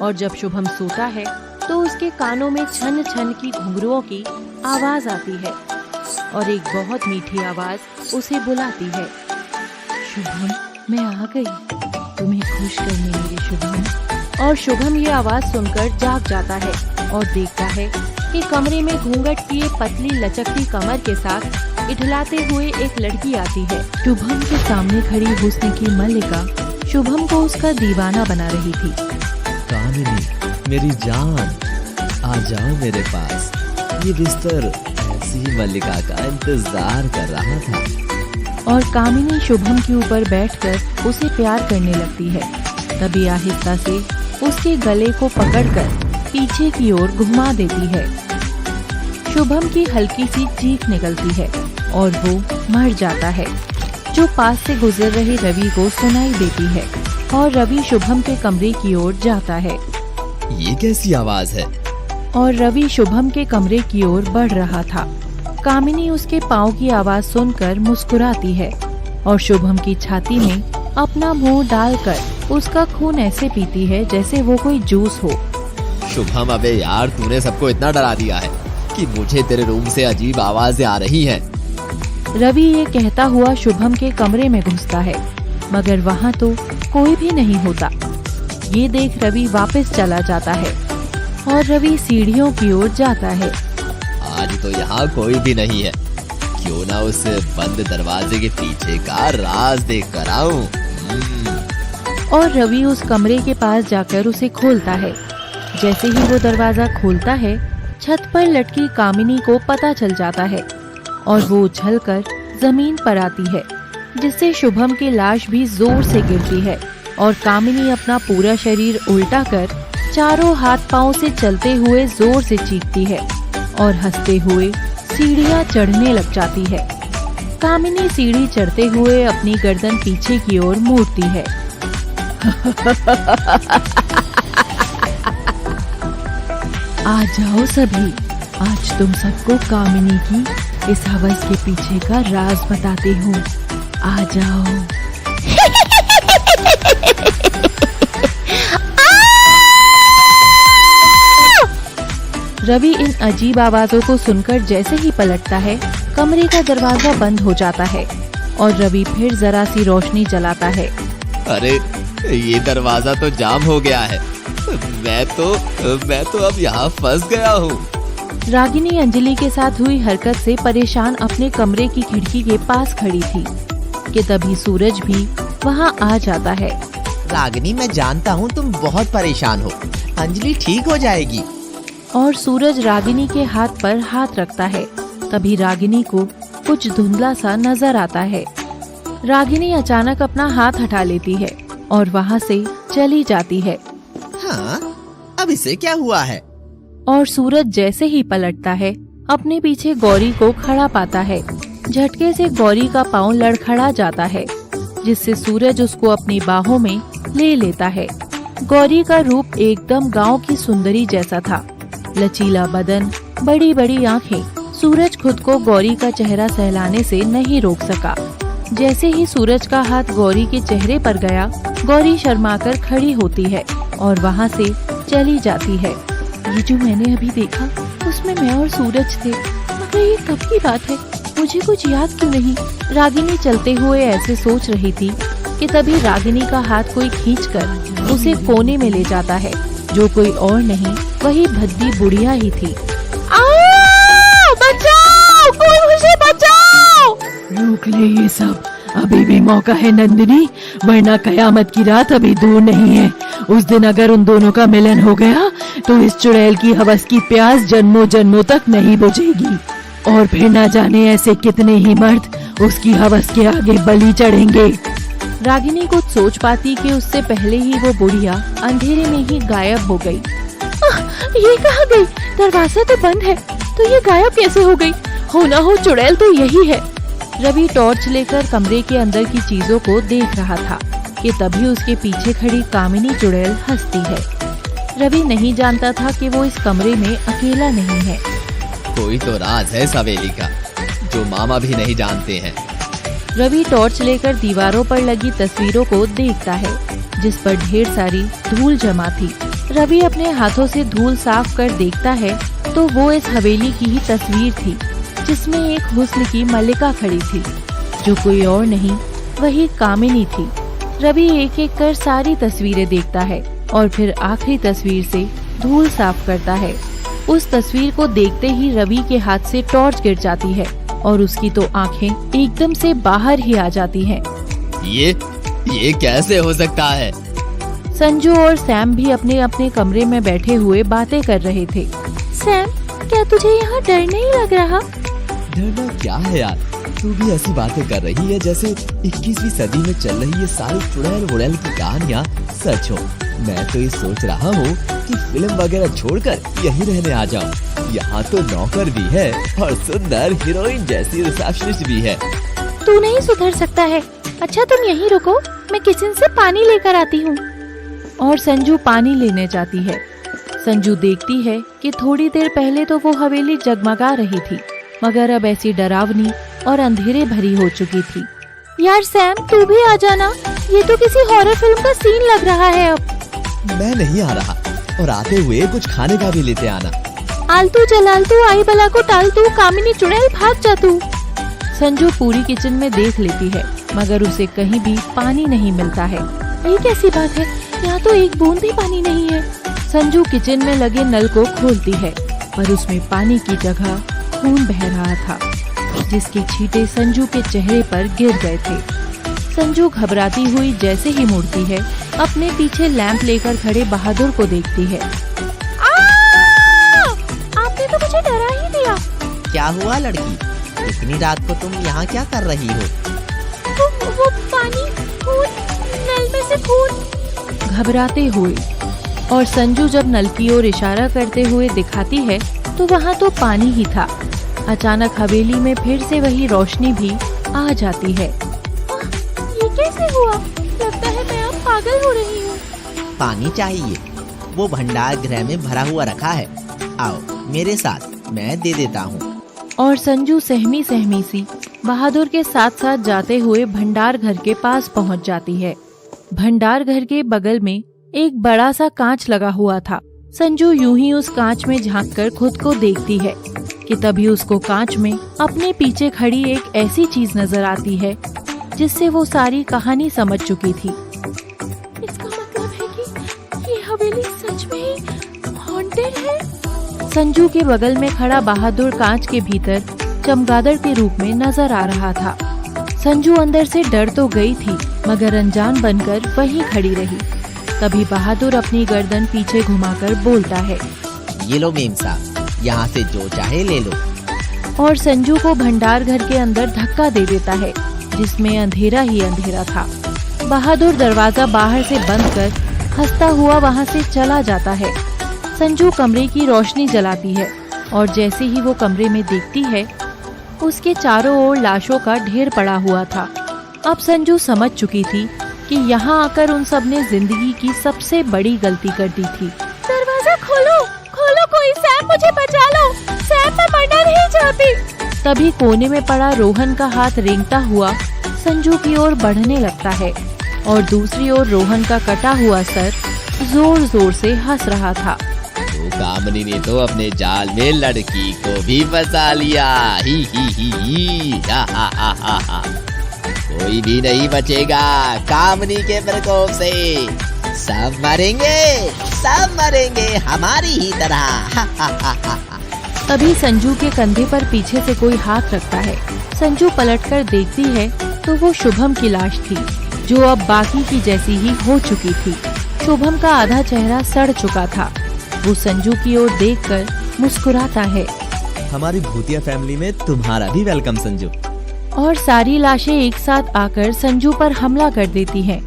और जब शुभम सोता है तो उसके कानों में छन छन की घुंघरुओं की आवाज आती है और एक बहुत मीठी आवाज उसे बुलाती है। शुभम, मैं आ गई, तुम्हें खुश करने मेरे शुभम। और शुभम ये आवाज सुनकर जाग जाता है और देखता है कि कमरे में घूंघट किए पतली लचकती कमर के साथ इठलाते हुए एक लड़की आती है। शुभम के सामने खड़ी हुस्न की मल्लिका शुभम को उसका दीवाना बना रही थी। कामिनी, मेरी जान, आ जाओ मेरे पास। ये बिस्तर ऐसी मल्लिका का इंतजार कर रहा था। और कामिनी शुभम के ऊपर बैठकर उसे प्यार करने लगती है। तभी आहिस्ता से उसके गले को पकड़कर पीछे की ओर घुमा देती है। शुभम की हल्की सी चीख निकलती है और वो मर जाता है, जो पास से गुजर रहे रवि को सुनाई देती है। और रवि शुभम के कमरे की ओर जाता है ये कैसी आवाज है? और रवि शुभम के कमरे की ओर बढ़ रहा था। कामिनी उसके पाँव की आवाज सुनकर मुस्कुराती है और शुभम की छाती में अपना मुंह डालकर उसका खून ऐसे पीती है जैसे वो कोई जूस हो। शुभम, अबे यार, तूने सबको इतना डरा दिया है कि मुझे तेरे रूम से अजीब आवाजें आ रही हैं। रवि ये कहता हुआ शुभम के कमरे में घुसता है, मगर वहाँ तो कोई भी नहीं होता। ये देख रवि वापस चला जाता है और रवि सीढ़ियों की ओर जाता है। आज तो यहाँ कोई भी नहीं है, क्यों ना उस बंद दरवाजे के पीछे का राज देख कर आऊं। और रवि उस कमरे के पास जाकर उसे खोलता है। जैसे ही वो दरवाजा खोलता है, छत पर लटकी कामिनी को पता चल जाता है और वो उछलकर जमीन पर आती है, जिससे शुभम की लाश भी जोर से गिरती है और कामिनी अपना पूरा शरीर उल्टा कर चारों हाथ पांव से चलते हुए जोर से चीखती है और हंसते हुए सीढ़ियां चढ़ने लग जाती है। कामिनी सीढ़ी चढ़ते हुए अपनी गर्दन पीछे की ओर मोड़ती है। आ जाओ सभी, आज तुम सबको कामिनी की इस हवस के पीछे का राज बताती हूँ। आ जाओ। रवि इन अजीब आवाजों को सुनकर जैसे ही पलटता है, कमरे का दरवाजा बंद हो जाता है और रवि फिर जरा सी रोशनी जलाता है। अरे, ये दरवाजा तो जाम हो गया है। मैं तो अब यहाँ फंस गया हूँ। रागिनी अंजलि के साथ हुई हरकत से परेशान अपने कमरे की खिड़की के पास खड़ी थी कि तभी सूरज भी वहाँ आ जाता है। रागिनी, मैं जानता हूँ तुम बहुत परेशान हो, अंजलि ठीक हो जाएगी। और सूरज रागिनी के हाथ पर हाथ रखता है। तभी रागिनी को कुछ धुंधला सा नजर आता है। रागिनी अचानक अपना हाथ हटा लेती है और वहाँ से चली जाती है। हाँ, अब इसे क्या हुआ है? और सूरज जैसे ही पलटता है, अपने पीछे गौरी को खड़ा पाता है। झटके से गौरी का पाँव लड़खड़ा जाता है, जिससे सूरज उसको अपनी बाहों में ले लेता है। गौरी का रूप एकदम गांव की सुंदरी जैसा था। लचीला बदन, बड़ी बड़ी आंखें। सूरज खुद को गौरी का चेहरा सहलाने से नहीं रोक सका। जैसे ही सूरज का हाथ गौरी के चेहरे पर गया, गौरी शर्माकर खड़ी होती है और वहाँ से चली जाती है। ये जो मैंने अभी देखा, उसमें मैं और सूरज थे, मगर ये कब की बात है? मुझे कुछ याद क्यों नहीं? रागिनी चलते हुए ऐसे सोच रही थी कि तभी रागिनी का हाथ कोई खींचकर उसे कोने में ले जाता है, जो कोई और नहीं, वही भद्दी बुढ़िया ही थी। बचाओ, कोई मुझे बचाओ! रोक ले ये सब, अभी भी मौका है नंदिनी, वरना कयामत की रात अभी दूर नहीं है। उस दिन अगर उन दोनों का मिलन हो गया तो इस चुड़ैल की हवस की प्यास जन्मों जन्मों तक नहीं बुझेगी और फिर ना जाने ऐसे कितने ही मर्द उसकी हवस के आगे बलि चढ़ेंगे। रागिनी कुछ सोच पाती कि उससे पहले ही वो बुढ़िया अंधेरे में ही गायब हो गई। ये कहाँ गई? दरवाजा तो बंद है, तो ये गायब कैसे हो गई? हो ना हो चुड़ैल तो यही है। रवि टॉर्च लेकर कमरे के अंदर की चीजों को देख रहा था कि तभी उसके पीछे खड़ी कामिनी चुड़ैल हंसती है। रवि नहीं जानता था कि वो इस कमरे में अकेला नहीं है। कोई तो राज है इस हवेली का, जो मामा भी नहीं जानते हैं। रवि टॉर्च लेकर दीवारों पर लगी तस्वीरों को देखता है, जिस पर ढेर सारी धूल जमा थी। रवि अपने हाथों से धूल साफ कर देखता है तो वो इस हवेली की ही तस्वीर थी, जिसमें एक हुस्न की मल्लिका खड़ी थी, जो कोई और नहीं वही कामिनी थी। रवि एक एक कर सारी तस्वीरें देखता है और फिर आखिरी तस्वीर से धूल साफ करता है। उस तस्वीर को देखते ही रवि के हाथ से टॉर्च गिर जाती है और उसकी तो आंखें एकदम से बाहर ही आ जाती हैं। ये कैसे हो सकता है? संजू और सैम भी अपने अपने कमरे में बैठे हुए बातें कर रहे थे। सैम, क्या तुझे यहाँ डर नहीं लग रहा? डरना क्या है यार, तू भी ऐसी बातें कर रही है जैसे 21वीं सदी में चल रही ये सारी चुड़ैल वुड़ैल की कहानियाँ सच हो। मैं तो ये सोच रहा हूँ कि फिल्म वगैरह छोड़कर यहीं रहने आ जाऊँ। यहाँ तो नौकर भी है और सुंदर हीरोइन जैसी रिसेप्शनिस्ट भी है। तू नहीं सुधर सकता है। अच्छा तुम यहीं रुको, मैं किचन से पानी लेकर आती हूँ। और संजू पानी लेने जाती है। संजू देखती है कि थोड़ी देर पहले तो वो हवेली जगमगा रही थी, मगर अब ऐसी डरावनी और अंधेरे भरी हो चुकी थी। यार सैम, तू भी आ जाना, ये तो किसी हॉरर फिल्म का सीन लग रहा है। अब मैं नहीं आ रहा, और आते हुए कुछ खाने का भी लेते आना। आलतू जलालतू आई बला को टालतू, कामिनी चुड़ैल भाग जा तू। संजू पूरी किचन में देख लेती है, मगर उसे कहीं भी पानी नहीं मिलता है। ये कैसी बात है, यहाँ तो एक बूंद भी पानी नहीं है। संजू किचन में लगे नल को खोलती है, पर उसमें पानी की जगह खून बह रहा था, जिसके छींटे संजू के चेहरे पर गिर गए थे। संजू घबराती हुई जैसे ही मुड़ती है, अपने पीछे लैंप लेकर खड़े बहादुर को देखती है। आपने तो मुझे डरा ही दिया। क्या हुआ लड़की, इतनी रात को तुम यहाँ क्या कर रही हो? वो पानी, खून, नल में से खून। घबराते हुए और संजू जब नल की ओर इशारा करते हुए दिखाती है तो वहाँ तो पानी ही था। अचानक हवेली में फिर से वही रोशनी भी आ जाती है। ये कैसे हुआ? लगता है मैं अब पागल हो रही हूँ। पानी चाहिए? वो भंडार गृह में भरा हुआ रखा है, आओ मेरे साथ, मैं दे देता हूँ। और संजू सहमी सहमी सी बहादुर के साथ साथ जाते हुए भंडार घर के पास पहुँच जाती है। भंडार घर के बगल में एक बड़ा सा कांच लगा हुआ था। संजू यूं ही उस कांच में झांककर खुद को देखती है कि तभी उसको कांच में अपने पीछे खड़ी एक ऐसी चीज नजर आती है जिससे वो सारी कहानी समझ चुकी थी। इसका मतलब है कि ये हवेली सच में ही हॉन्टेड है। संजू के बगल में खड़ा बहादुर कांच के भीतर चमगादड़ के रूप में नजर आ रहा था। संजू अंदर से डर तो गई थी, मगर अनजान बनकर वहीं खड़ी रही। तभी बहादुर अपनी गर्दन पीछे घुमाकर बोलता है, ये लो मेम साहब, यहाँ से जो चाहे ले लो। और संजू को भंडार घर के अंदर धक्का दे देता है, जिसमें अंधेरा ही अंधेरा था। बहादुर दरवाजा बाहर से बंद कर हंसता हुआ वहाँ से चला जाता है। संजू कमरे की रोशनी जलाती है और जैसे ही वो कमरे में देखती है, उसके चारों ओर लाशों का ढेर पड़ा हुआ था। अब संजू समझ चुकी थी कि यहाँ आकर उन सब ने जिंदगी की सबसे बड़ी गलती कर दी थी। दरवाजा खोलो, खोलो कोई, सैम मुझे बचा लो, सैम मैं मरना नहीं चाहती। तभी कोने में पड़ा रोहन का हाथ रेंगता हुआ संजू की ओर बढ़ने लगता है और दूसरी ओर रोहन का कटा हुआ सर जोर जोर से हंस रहा था। तो कामनी ने तो अपने जाल में लड़की को भी फंसा लिया। ही हा हा हा हा हा। कोई भी नहीं बचेगा कामनी के प्रकोप से। सब मरेंगे हमारी ही तरह। हा हा हा हा। तभी संजू के कंधे पर पीछे से कोई हाथ रखता है। संजू पलटकर देखती है तो वो शुभम की लाश थी, जो अब बाकी की जैसी ही हो चुकी थी। शुभम का आधा चेहरा सड़ चुका था। वो संजू की ओर देखकर मुस्कुराता है। हमारी भूतिया फैमिली में तुम्हारा भी वेलकम संजू। और सारी लाशें एक साथ आकर संजू पर हमला कर देती हैं।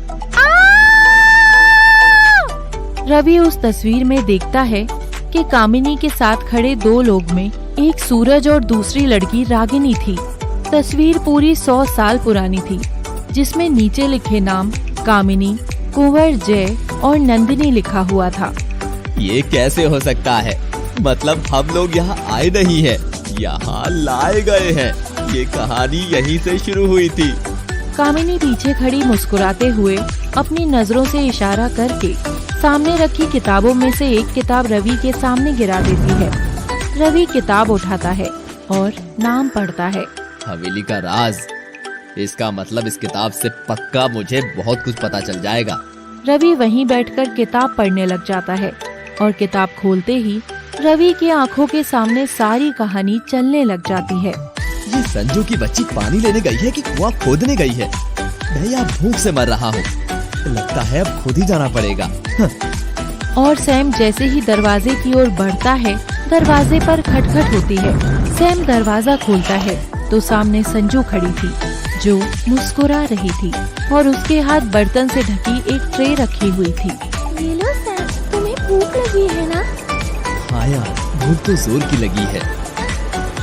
रवि उस तस्वीर में देखता है कि कामिनी के साथ खड़े दो लोग में एक सूरज और दूसरी लड़की रागिनी थी। तस्वीर पूरी 100 साल पुरानी थी, जिसमें नीचे लिखे नाम कामिनी, कुंवर जय और नंदिनी लिखा हुआ था। ये कैसे हो सकता है? मतलब हम लोग यहाँ आए नहीं है, यहाँ लाए गए हैं। ये कहानी यहीं से शुरू हुई थी। कामिनी पीछे खड़ी मुस्कुराते हुए अपनी नजरों से इशारा करके सामने रखी किताबों में से एक किताब रवि के सामने गिरा देती है। रवि किताब उठाता है और नाम पढ़ता है। हवेली का राज। इसका मतलब इस किताब से पक्का मुझे बहुत कुछ पता चल जाएगा। रवि वहीं बैठकर किताब पढ़ने लग जाता है और किताब खोलते ही रवि की आंखों के सामने सारी कहानी चलने लग जाती है। ये संजू की बच्ची पानी लेने गई है कि कुआं खोदने गई है? मैं यहाँ भूख से मर रहा हूँ। लगता है अब खुद ही जाना पड़ेगा। और सैम जैसे ही दरवाजे की ओर बढ़ता है, दरवाजे पर खटखट होती है। सैम दरवाजा खोलता है तो सामने संजू खड़ी थी जो मुस्कुरा रही थी और उसके हाथ बर्तन से ढकी एक ट्रे रखी हुई थी। ये लो सैम, तुम्हें भूख लगी है ना? हाँ यार, भूख तो जोर की लगी है।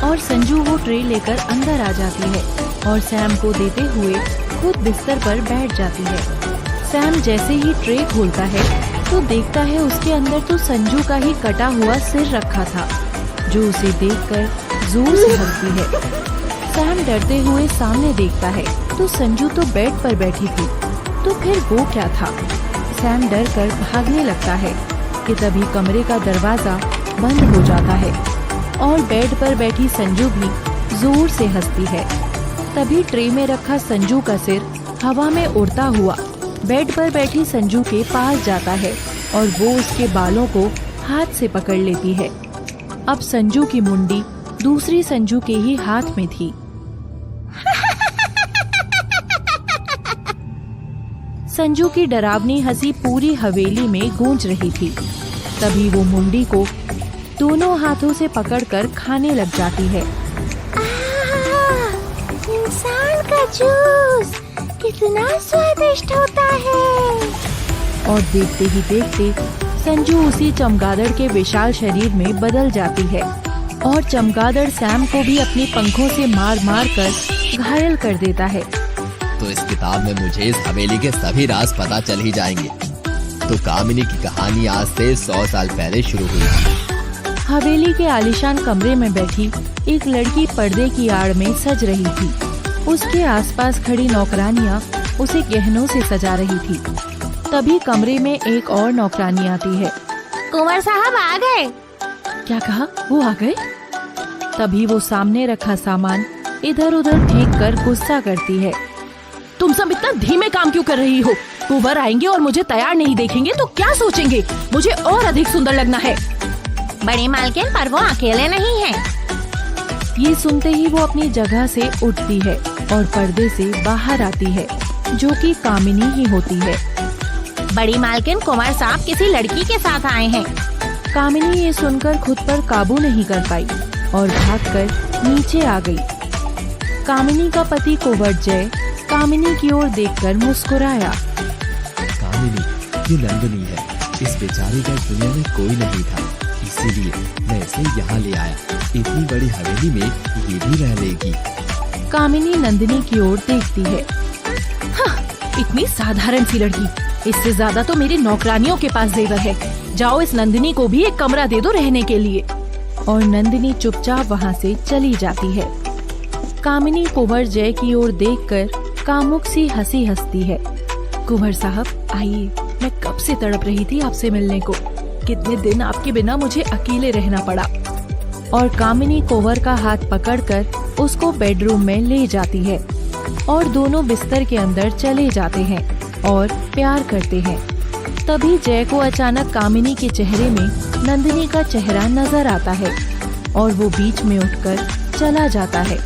और संजू वो ट्रे लेकर अंदर आ जाती है और सैम को देते हुए खुद बिस्तर पर बैठ जाती है। सैम जैसे ही ट्रे खोलता है तो देखता है उसके अंदर तो संजू का ही कटा हुआ सिर रखा था, जो उसे देखकर जोर से हंसती है। सैम डरते हुए सामने देखता है तो संजू तो बेड पर बैठी थी। तो फिर वो क्या था? सैम डर कर भागने लगता है कि तभी कमरे का दरवाजा बंद हो जाता है और बेड पर बैठी संजू भी जोर से हंसती है। तभी ट्रे में रखा संजू का सिर हवा में उड़ता हुआ बेड पर बैठी संजू के पास जाता है और वो उसके बालों को हाथ से पकड़ लेती है। अब संजू की मुंडी दूसरी संजू के ही हाथ में थी। संजू की डरावनी हंसी पूरी हवेली में गूंज रही थी। तभी वो मुंडी को दोनों हाथों से पकड़कर खाने लग जाती है। इंसान का जूस कितना स्वादिष्ट होता है। और देखते ही देखते संजू उसी चमगादड़ के विशाल शरीर में बदल जाती है और चमगादड़ सैम को भी अपने पंखों से मार मार कर घायल कर देता है। तो इस किताब में मुझे इस हवेली के सभी राज पता चल ही जाएंगे। तो कामिनी की कहानी आज से 100 साल पहले शुरू हुई थी। हवेली के आलीशान कमरे में बैठी एक लड़की पर्दे की आड़ में सज रही थी। उसके आसपास खड़ी नौकरानियां उसे गहनों से सजा रही थी। तभी कमरे में एक और नौकरानी आती है। कुंवर साहब आ गए। क्या कहा? वो आ गए? तभी वो सामने रखा सामान इधर उधर फेंक कर गुस्सा करती है। तुम सब इतना धीमे काम क्यों कर रही हो? कुंवर आएंगे और मुझे तैयार नहीं देखेंगे तो क्या सोचेंगे? मुझे और अधिक सुंदर लगना है। बड़ी मालकिन, पर वो अकेले नहीं है। ये सुनते ही वो अपनी जगह से उठती है और पर्दे से बाहर आती है, जो कि कामिनी ही होती है। बड़ी मालकिन, कुंवर साहब किसी लड़की के साथ आए हैं। कामिनी ये सुनकर खुद पर काबू नहीं कर पाई और भागकर नीचे आ गई। कामिनी का पति कुंवर जय कामिनी की ओर देखकर मुस्कुराया। कामिनी, ये नंदिनी है। इस बेचारी का दुनिया में कोई नहीं था, इसीलिए मैं इसे यहाँ ले आया। इतनी बड़ी हवेली में ये भी रह लेगी। कामिनी नंदिनी की ओर देखती है। इतनी साधारण सी लड़की, इससे ज्यादा तो मेरी नौकरानियों के पास जेवर है। जाओ, इस नंदिनी को भी एक कमरा दे दो रहने के लिए। और नंदिनी चुपचाप वहाँ से चली जाती है। कामिनी कुंवर जय की ओर देखकर कामुक सी हंसी हंसती है। कुंवर साहब आइए, मैं कब से तड़प रही थी आपसे मिलने को। कितने दिन आपके बिना मुझे अकेले रहना पड़ा। और कामिनी कुंवर का हाथ पकड़कर उसको बेडरूम में ले जाती है और दोनों बिस्तर के अंदर चले जाते हैं और प्यार करते हैं। तभी जय को अचानक कामिनी के चेहरे में नंदिनी का चेहरा नजर आता है और वो बीच में उठकर चला जाता है।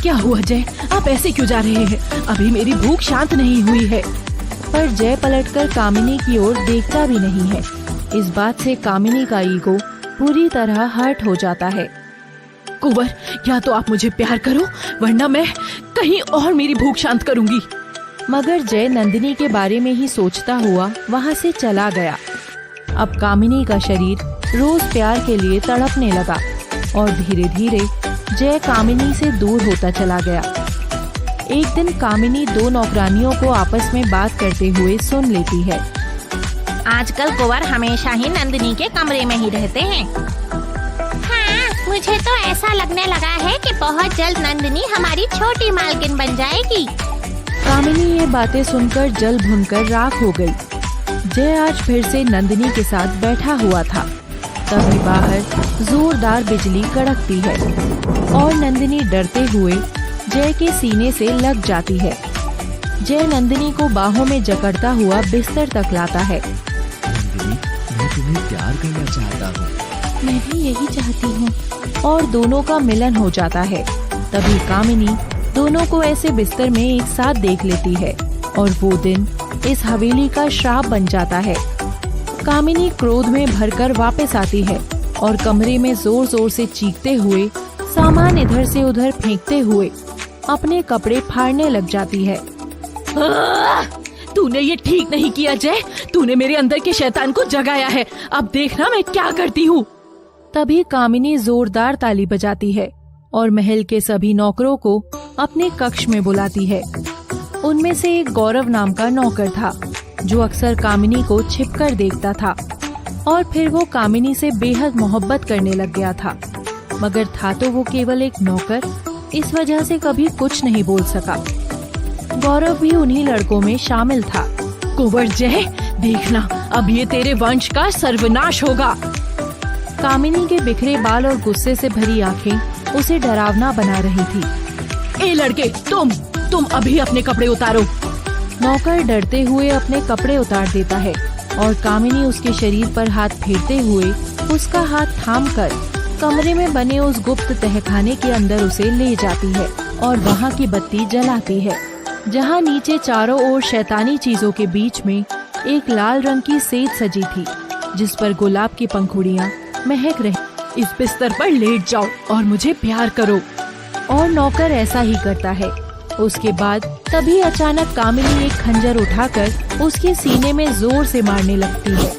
क्या हुआ जय? आप ऐसे क्यों जा रहे हैं? अभी मेरी भूख शांत नहीं हुई है। पर जय पलटकर कामिनी की ओर देखता भी नहीं है। इस बात से कामिनी का ईगो पूरी तरह हर्ट हो जाता है। कुंवर, या तो आप मुझे प्यार करो, वरना मैं कहीं और मेरी भूख शांत करूंगी। मगर जय नंदिनी के बारे में ही सोचता हुआ वहाँ से चला गया। अब कामिनी का शरीर रोज प्यार के लिए तड़पने लगा और धीरे धीरे जय कामिनी से दूर होता चला गया। एक दिन कामिनी दो नौकरानियों को आपस में बात करते हुए सुन लेती है। आजकल कुंवर हमेशा ही नंदिनी के कमरे में ही रहते हैं। हाँ, मुझे तो ऐसा लगने लगा है कि बहुत जल्द नंदिनी हमारी छोटी मालकिन बन जाएगी। कामिनी ये बातें सुनकर जल भुनकर राख हो गई। जय आज फिर से नंदिनी के साथ बैठा हुआ था। तभी बाहर जोरदार बिजली कड़कती है और नंदिनी डरते हुए जय के सीने से लग जाती है। जय नंदिनी को बाहों में जकड़ता हुआ बिस्तर तक लाता है। नंदिनी, मैं तुम्हें प्यार करना चाहता हूँ। मैं भी यही चाहती हूँ। और दोनों का मिलन हो जाता है। तभी कामिनी दोनों को ऐसे बिस्तर में एक साथ देख लेती है और वो दिन इस हवेली का श्राप बन जाता है। कामिनी क्रोध में भरकर वापस आती है और कमरे में जोर जोर से चीखते हुए, सामान इधर से उधर फेंकते हुए अपने कपड़े फाड़ने लग जाती है। तूने ये ठीक नहीं किया जय। तूने मेरे अंदर के शैतान को जगाया है। अब देखना मैं क्या करती हूँ। तभी कामिनी जोरदार ताली बजाती है और महल के सभी नौकरों को अपने कक्ष में बुलाती है। उनमें से एक गौरव नाम का नौकर था जो अक्सर कामिनी को छिपकर देखता था और फिर वो कामिनी से बेहद मोहब्बत करने लग गया था। मगर था तो वो केवल एक नौकर, इस वजह से कभी कुछ नहीं बोल सका। गौरव भी उन्हीं लड़कों में शामिल था। कुंवर जय, देखना अब ये तेरे वंश का सर्वनाश होगा। कामिनी के बिखरे बाल और गुस्से से भरी आंखें उसे डरावना बना रही थी। ए लड़के, तुम अभी अपने कपड़े उतारो। नौकर डरते हुए अपने कपड़े उतार देता है और कामिनी उसके शरीर पर हाथ फेरते हुए उसका हाथ थामकर कमरे में बने उस गुप्त तहखाने के अंदर उसे ले जाती है और वहाँ की बत्ती जलाती है, जहाँ नीचे चारों ओर शैतानी चीजों के बीच में एक लाल रंग की सेज सजी थी जिस पर गुलाब की पंखुड़ियाँ महक रही। इस बिस्तर पर लेट जाओ और मुझे प्यार करो। और नौकर ऐसा ही करता है। उसके बाद तभी अचानक कामिनी एक खंजर उठाकर उसके सीने में जोर से मारने लगती है।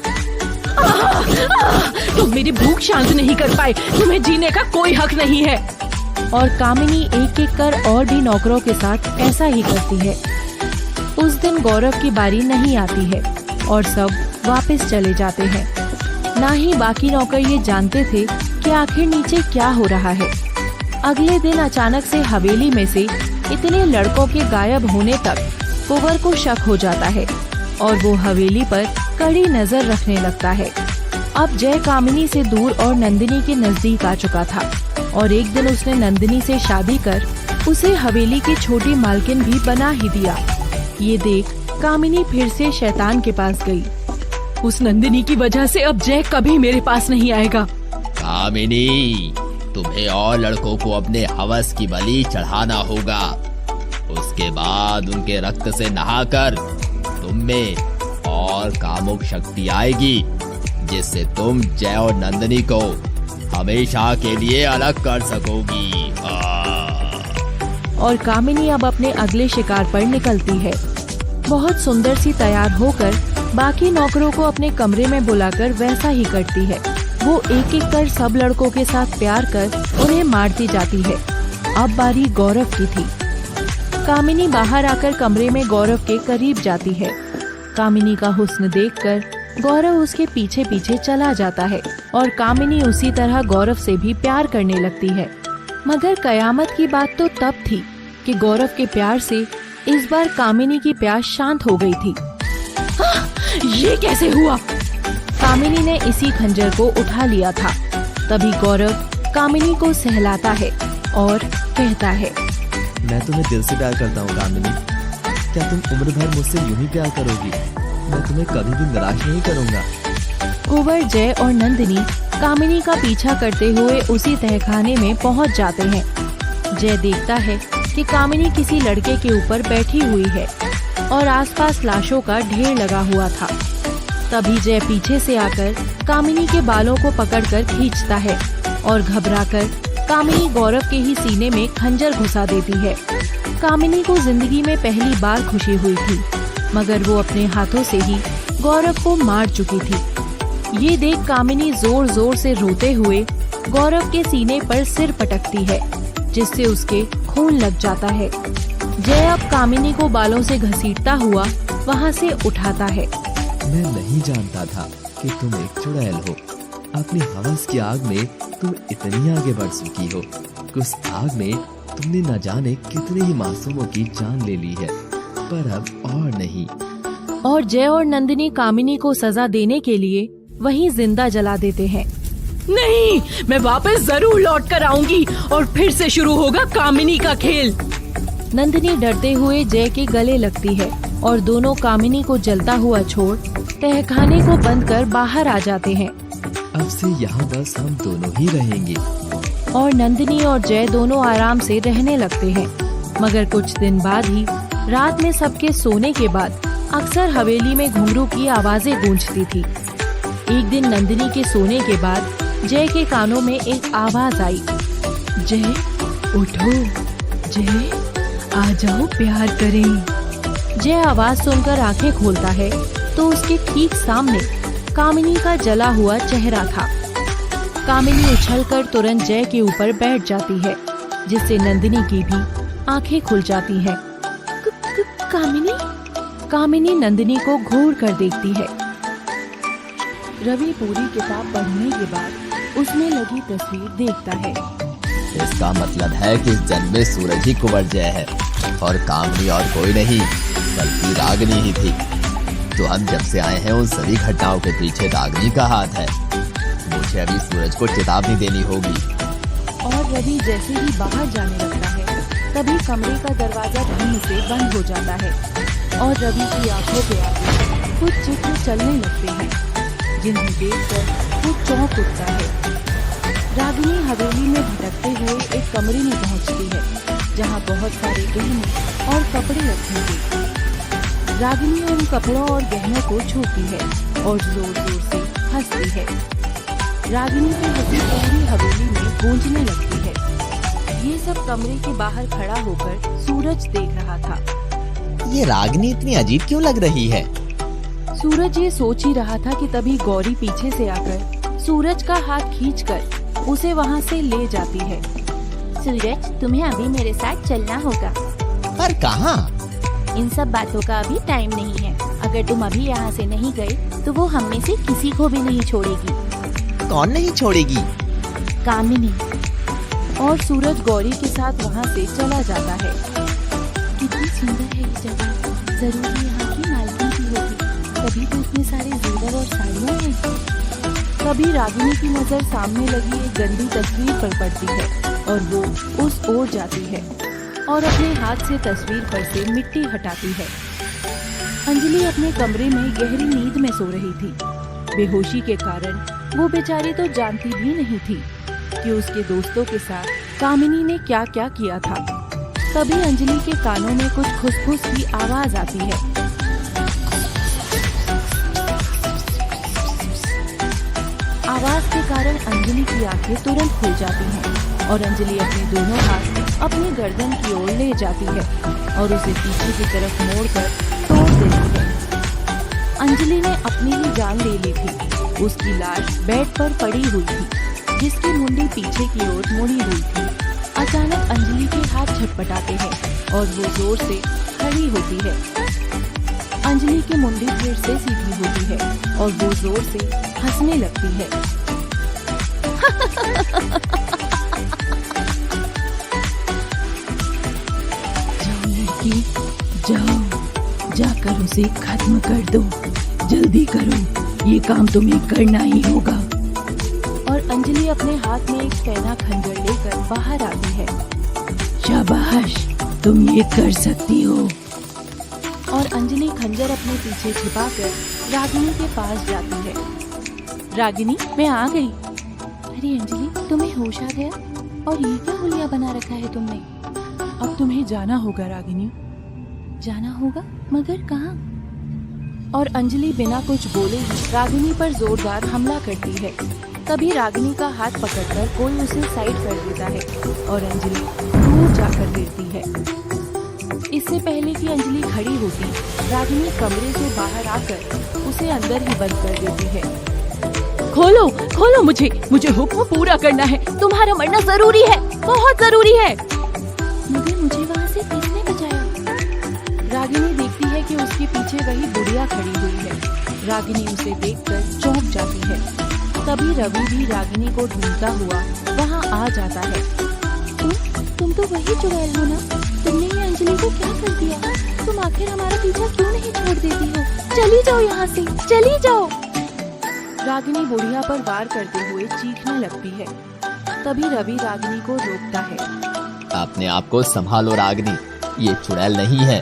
तुम मेरी भूख शांत नहीं कर पाए। तुम्हें जीने का कोई हक नहीं है। और कामिनी एक एक कर और भी नौकरों के साथ ऐसा ही करती है। उस दिन गौरव की बारी नहीं आती है और सब वापस चले जाते हैं। ना ही बाकी नौकर ये जानते थे कि आखिर नीचे क्या हो रहा है। अगले दिन अचानक से हवेली में से इतने लड़कों के गायब होने तक कुंवर को शक हो जाता है और वो हवेली पर कड़ी नजर रखने लगता है। अब जय कामिनी से दूर और नंदिनी के नजदीक आ चुका था और एक दिन उसने नंदिनी से शादी कर उसे हवेली की छोटी मालकिन भी बना ही दिया। ये देख कामिनी फिर से शैतान के पास गई। उस नंदिनी की वजह से अब जय कभी मेरे पास नहीं आएगा। कामिनी, तुम्हें और लड़कों को अपने हवस की बलि चढ़ाना होगा। उसके बाद उनके रक्त से नहाकर तुम में और कामुक शक्ति आएगी जिससे तुम जय और नंदिनी को हमेशा के लिए अलग कर सकोगी। और कामिनी अब अपने अगले शिकार पर निकलती है। बहुत सुंदर सी तैयार होकर बाकी नौकरों को अपने कमरे में बुलाकर वैसा ही करती है। वो एक एक कर सब लड़कों के साथ प्यार कर उन्हें मारती जाती है। अब बारी गौरव की थी। कामिनी बाहर आकर कमरे में गौरव के करीब जाती है। कामिनी का हुस्न देखकर गौरव उसके पीछे पीछे चला जाता है और कामिनी उसी तरह गौरव से भी प्यार करने लगती है। मगर कयामत की बात तो तब थी कि गौरव के प्यार से इस बार कामिनी की प्यास शांत हो गई थी। ये कैसे हुआ? कामिनी ने इसी खंजर को उठा लिया था। तभी गौरव कामिनी को सहलाता है और कहता है, मैं तुम्हें दिल से प्यार करता हूँ कामिनी। क्या तुम उम्र भर मुझसे यूं ही प्यार करोगी? मैं तुम्हें कभी भी निराश नहीं करूँगा। कुंवर जय और नंदिनी कामिनी का पीछा करते हुए उसी तहखाने में पहुंच जाते हैं। जय देखता है कि कामिनी किसी लड़के के ऊपर बैठी हुई है और आसपास लाशों का ढेर लगा हुआ था। तभी जय पीछे से आकर कामिनी के बालों को पकड़कर खींचता है और घबराकर कामिनी गौरव के ही सीने में खंजर घुसा देती है। कामिनी को जिंदगी में पहली बार खुशी हुई थी, मगर वो अपने हाथों से ही गौरव को मार चुकी थी। ये देख कामिनी जोर जोर से रोते हुए गौरव के सीने पर सिर पटकती है, जिससे उसके खून लग जाता है। जय अब कामिनी को बालों से घसीटता हुआ वहाँ से उठाता है। मैं नहीं जानता था कि तुम एक चुड़ैल हो। अपनी हवस की आग में तुम इतनी आगे बढ़ चुकी हो कि उस आग में तुमने न जाने कितने ही मासूमों की जान ले ली है, पर अब और नहीं। और जय और नंदिनी कामिनी को सजा देने के लिए वहीं जिंदा जला देते हैं। नहीं, मैं वापस जरूर लौट कर आऊंगी और फिर से शुरू होगा कामिनी का खेल। नंदिनी डरते हुए जय के गले लगती है और दोनों कामिनी को जलता हुआ छोड़ तहखाने को बंद कर बाहर आ जाते हैं। अब से यहाँ बस हम दोनों ही रहेंगे। और नंदिनी और जय दोनों आराम से रहने लगते हैं। मगर कुछ दिन बाद ही रात में सबके सोने के बाद अक्सर हवेली में घुंघरू की आवाजें गूंजती थी। एक दिन नंदिनी के सोने के बाद जय के कानों में एक आवाज आई, जय उठो, जय आ जाओ प्यार करें। जय आवाज सुनकर आंखें खोलता है तो उसके ठीक सामने कामिनी का जला हुआ चेहरा था। कामिनी उछलकर तुरंत जय के ऊपर बैठ जाती है, जिससे नंदिनी की भी आंखें खुल जाती हैं। कामिनी? कामिनी नंदिनी को घूर कर देखती है। रवि पूरी किताब पढ़ने के बाद उसमें लगी तस्वीर देखता है। इसका मतलब है कि इस जन्म में सूरज ही कुंवर जय है और कामनी और कोई नहीं बल्कि रागिनी ही थी। तो हम जब से आए हैं उन सभी घटनाओं के पीछे रागिनी का हाथ है। मुझे अभी सूरज को चेतावनी देनी होगी। और रवि जैसे ही बाहर जाने लगता है तभी कमरे का दरवाजा धीमे से बंद हो जाता है और रवि की आंखों पे आगे कुछ चित्र चलने लगते हैं, जिन्हें देखकर वो चौंक उठता है। रागिनी हवेली में भटकते हुए एक कमरे में पहुंचती है, जहां बहुत सारे गहने और कपड़े रखे थे। रागिनी उन कपड़ों और गहनों को छूती है और जोर जोर से हंसती है। रागिनी की हंसी पूरी हवेली में गूंजने लगती है। ये सब कमरे के बाहर खड़ा होकर सूरज देख रहा था। ये रागिनी इतनी अजीब क्यों लग रही है? सूरज ये सोच ही रहा था कि तभी गौरी पीछे से आकर सूरज का हाथ खींचकर उसे वहाँ से ले जाती है। सूरज, तुम्हें अभी मेरे साथ चलना होगा। पर कहाँ? इन सब बातों का अभी टाइम नहीं है। अगर तुम अभी यहाँ से नहीं गए तो वो हम में से किसी को भी नहीं छोड़ेगी। कौन नहीं छोड़ेगी? कामिनी। और सूरज गौरी के साथ वहाँ से चला जाता है। कितनी सुंदर है ये जगह। जरूर यहाँ की मालकिन की होगी, तभी तो इतने सारे जेवर और साड़ियाँ हैं। तभी रागिनी की नजर सामने लगी एक गंदी तस्वीर पर पड़ती है और वो उस ओर जाती है और अपने हाथ से तस्वीर पर से मिट्टी हटाती है। अंजलि अपने कमरे में गहरी नींद में सो रही थी। बेहोशी के कारण वो बेचारी तो जानती भी नहीं थी कि उसके दोस्तों के साथ कामिनी ने क्या क्या किया था। तभी अंजलि के कानों में कुछ खुसफुस की आवाज आती है। आवाज के कारण अंजलि की आंखें तुरंत खुल जाती हैं और अंजलि अपने दोनों हाथ अपनी गर्दन की ओर ले जाती है और उसे पीछे की तरफ मोड़कर तोड़ देती है। अंजलि ने अपनी ही जान ले ली थी। उसकी लाश बेड पर पड़ी हुई थी, जिसकी मुंडी पीछे की ओर मुड़ी हुई थी। अचानक अंजलि के हाथ झटपटाते हैं और वो जोर से खड़ी होती है। अंजलि की मुंडी फिर से सीधी होती है और वो जोर से हंसने लगती है। जाओ लड़की, जाओ, जाकर उसे खत्म कर दो। जल्दी करो, ये काम तुम्हें करना ही होगा। और अंजलि अपने हाथ में एक कैना खंजर लेकर बाहर आती है। शाबाश, तुम ये कर सकती हो। और अंजलि खंजर अपने पीछे छिपाकर रागिनी के पास जाती है। रागिनी, मैं आ गई। अरे अंजलि, तुम्हें होश आ गया? और ये क्या हुलिया बना रखा है तुमने? अब तुम्हें जाना होगा रागिनी। जाना होगा? मगर कहाँ? और अंजलि बिना कुछ बोले ही रागिनी पर जोरदार हमला करती है। तभी रागिनी का हाथ पकड़कर कोई उसे साइड कर देता है और अंजलि दूर जाकर गिरती है। इससे पहले कि अंजलि खड़ी होती, रागिनी कमरे से बाहर आकर उसे अंदर ही बंद कर देती है। खोलो, खोलो, मुझे हुक्म पूरा करना है। तुम्हारा मरना जरूरी है, बहुत जरूरी है। मगर मुझे वहाँ से किसने बचाया? रागिनी देखती है कि उसके पीछे वही बुढ़िया खड़ी हुई है। रागिनी उसे देखकर चौंक जाती है। तभी रवि भी रागिनी को ढूंढता हुआ वहाँ आ जाता है। तुम तो वही चुड़ैल हो ना? तुमने ये अंजलि को क्या कर दिया? तुम आखिर हमारा पीछा क्यों नहीं छोड़ देती हो? चली जाओ यहाँ से, चली जाओ। रागिनी बुढ़िया पर वार करते हुए चीखने लगती है। तभी रवि रागिनी को रोकता है। अपने आप को संभालो रागिनी, ये चुड़ैल नहीं है।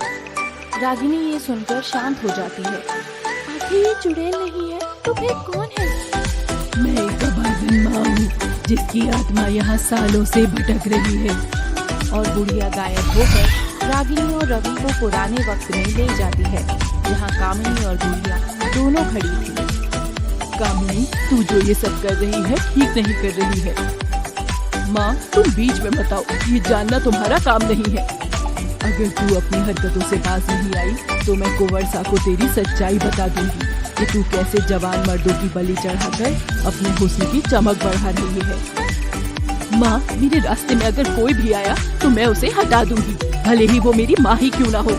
रागिनी ये सुनकर शांत हो जाती है। आखिर ये चुड़ैल नहीं है तो फिर कौन है? मैं एक अभागन माँ हूँ जिसकी आत्मा यहाँ सालों से भटक रही है। और बुढ़िया गायब होकर रागिनी और रवि को पुराने वक्त में ले जाती है, जहाँ कामिनी और बुढ़िया दोनों खड़ी थी। कामिनी, तू जो ये सब कर रही है ठीक नहीं कर रही है। माँ, तुम बीच में मत आओ, ये जानना तुम्हारा काम नहीं है। अगर तू अपनी हरकतों से बाज नहीं आई तो मैं कुंवर को तेरी सच्चाई बता दूंगी कि तू कैसे जवान मर्दों की बलि चढ़ाकर अपने हुस्न की चमक बढ़ा रही है। माँ, मेरे रास्ते में अगर कोई भी आया तो मैं उसे हटा दूंगी, भले ही वो मेरी माँ ही क्यों ना हो।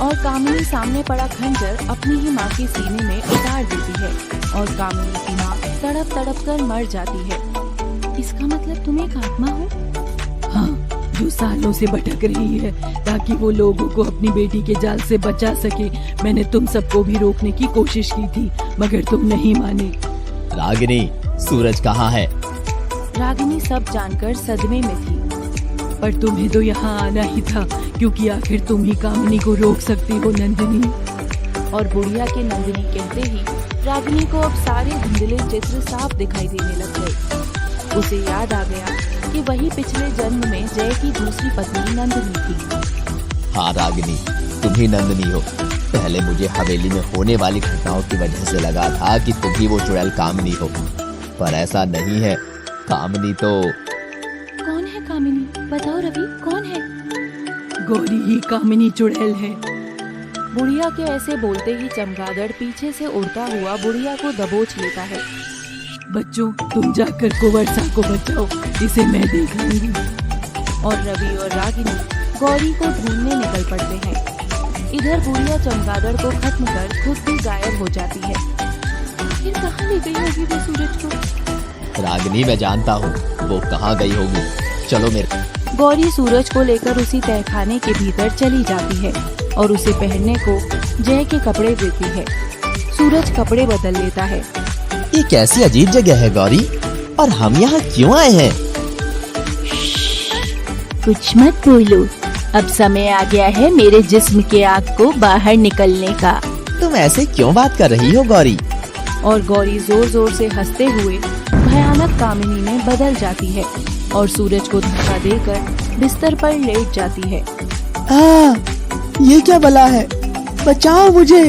और कामिनी सामने पड़ा खंजर अपनी ही माँ के सीने में उतार देती है और कामिनी की माँ तड़प तड़प कर मर जाती है। इसका मतलब तुम एक आत्मा हो? हाँ, जो सालों से भटक रही है ताकि वो लोगों को अपनी बेटी के जाल से बचा सके। मैंने तुम सबको भी रोकने की कोशिश की थी मगर तुम नहीं माने। रागिनी, सूरज कहाँ है? रागिनी सब जानकर सदमे में थी। पर तुम्हें तो यहाँ आना ही था, क्योंकि आखिर तुम ही कामिनी को रोक सकती हो नंदिनी। और बुढ़िया के नंदिनी कहते ही रागिनी को अब सारे धुंधले चित्र साफ दिखाई देने लग गए। उसे याद आ गया कि वही पिछले जन्म में जय की दूसरी पत्नी नंदिनी थी। हाँ रागिनी, तुम ही नंदिनी हो। पहले मुझे हवेली में होने वाली घटनाओं की वजह से लगा था कि तुम ही वो चुड़ैल कामिनी हो, पर ऐसा नहीं है। कामिनी तो कौन है? कामिनी बताओ रवि, कौन है? गौरी ही कामिनी चुड़ैल है। बुढ़िया के ऐसे बोलते ही चमगादड़ पीछे से उड़ता हुआ बुढ़िया को दबोच लेता है। बच्चों, तुम जाकर कुंवर को बचाओ, इसे मैं देख लूंगी। और रवि और रागिनी गौरी को ढूंढने निकल पड़ते हैं। इधर बुढ़िया चमगादड़ को खत्म कर खुद भी गायब हो जाती है। आखिर कहाँ ले गई होगी वो सूरज को? रागिनी, मैं जानता हूँ वो कहाँ गई होगी। चलो मेरे। गौरी सूरज को लेकर उसी तहखाने के भीतर चली जाती है और उसे पहनने को जय के कपड़े देती है। सूरज कपड़े बदल लेता है। ये कैसी अजीब जगह है गौरी, और हम यहाँ क्यों आए हैं? कुछ मत बोलो, अब समय आ गया है मेरे जिस्म के आग को बाहर निकलने का। तुम ऐसे क्यों बात कर रही हो गौरी? और गौरी जोर जोर से हंसते हुए भयानक कामिनी में बदल जाती है और सूरज को धक्का देकर बिस्तर पर लेट जाती है। ये क्या भला है? बचाओ मुझे।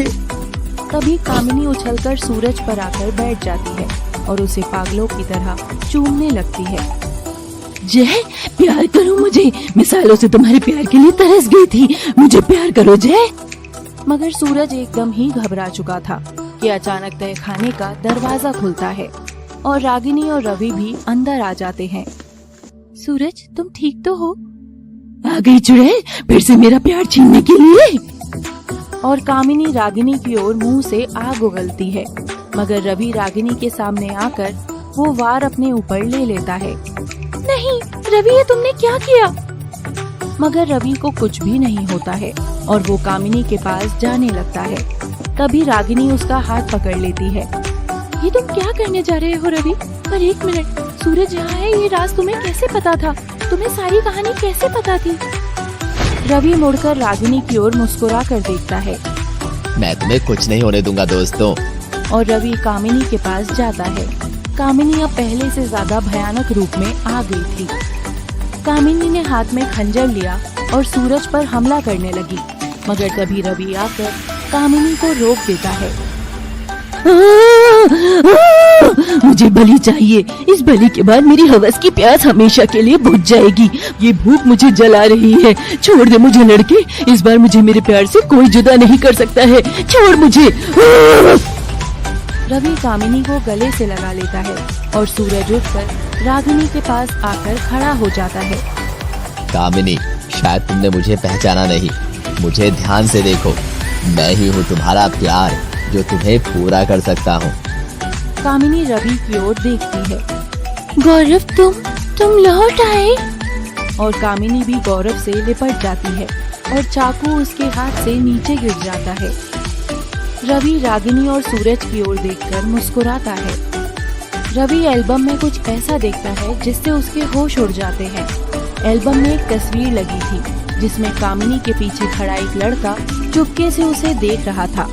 तभी कामिनी उछलकर सूरज पर आकर बैठ जाती है और उसे पागलों की तरह चूमने लगती है। जय, प्यार करो मुझे, मैं सालों से तुम्हारे प्यार के लिए तरस गई थी, मुझे प्यार करो जय। मगर सूरज एकदम ही घबरा चुका था कि अचानक तहखाने का दरवाजा खुलता है और रागिनी और रवि भी अंदर आ जाते हैं। सूरज, तुम ठीक तो हो? आ गई चुड़ैल फिर से मेरा प्यार छीनने के लिए। और कामिनी रागिनी की ओर मुंह से आग उगलती है, मगर रवि रागिनी के सामने आकर वो वार अपने ऊपर ले लेता है। नहीं रवि, ये तुमने क्या किया? मगर रवि को कुछ भी नहीं होता है और वो कामिनी के पास जाने लगता है। तभी रागिनी उसका हाथ पकड़ लेती है। ये तुम क्या करने जा रहे हो रवि? पर एक मिनट, सूरज यहाँ है, ये राज तुम्हें कैसे पता था? तुम्हें सारी कहानी कैसे पता थी? रवि मुड़कर रागिनी की ओर मुस्कुरा कर देखता है। मैं तुम्हें कुछ नहीं होने दूंगा दोस्तों। और रवि कामिनी के पास जाता है। कामिनी अब पहले से ज्यादा भयानक रूप में आ गई थी। कामिनी ने हाथ में खंजर लिया और सूरज पर हमला करने लगी, मगर तभी रवि आकर कामिनी को रोक देता है। मुझे बलि चाहिए, इस बलि के बाद मेरी हवस की प्यास हमेशा के लिए बुझ जाएगी। ये भूख मुझे जला रही है, छोड़ दे मुझे लड़के, इस बार मुझे मेरे प्यार से कोई जुदा नहीं कर सकता है, छोड़ मुझे। रवि कामिनी को गले से लगा लेता है और सूरज उठकर रागिनी के पास आकर खड़ा हो जाता है। कामिनी, शायद तुमने मुझे पहचाना नहीं, मुझे ध्यान से देखो, मैं ही हूँ तुम्हारा प्यार जो तुम्हें पूरा कर सकता हूँ। कामिनी रवि की ओर देखती है गौरव, तुम लौट आए। और कामिनी भी गौरव से लिपट जाती है और चाकू उसके हाथ से नीचे गिर जाता है। रवि रागिनी और सूरज की ओर देखकर मुस्कुराता है। रवि एल्बम में कुछ ऐसा देखता है जिससे उसके होश उड़ जाते हैं। एल्बम में एक तस्वीर लगी थी जिसमें कामिनी के पीछे खड़ा एक लड़का चुपके से उसे देख रहा था,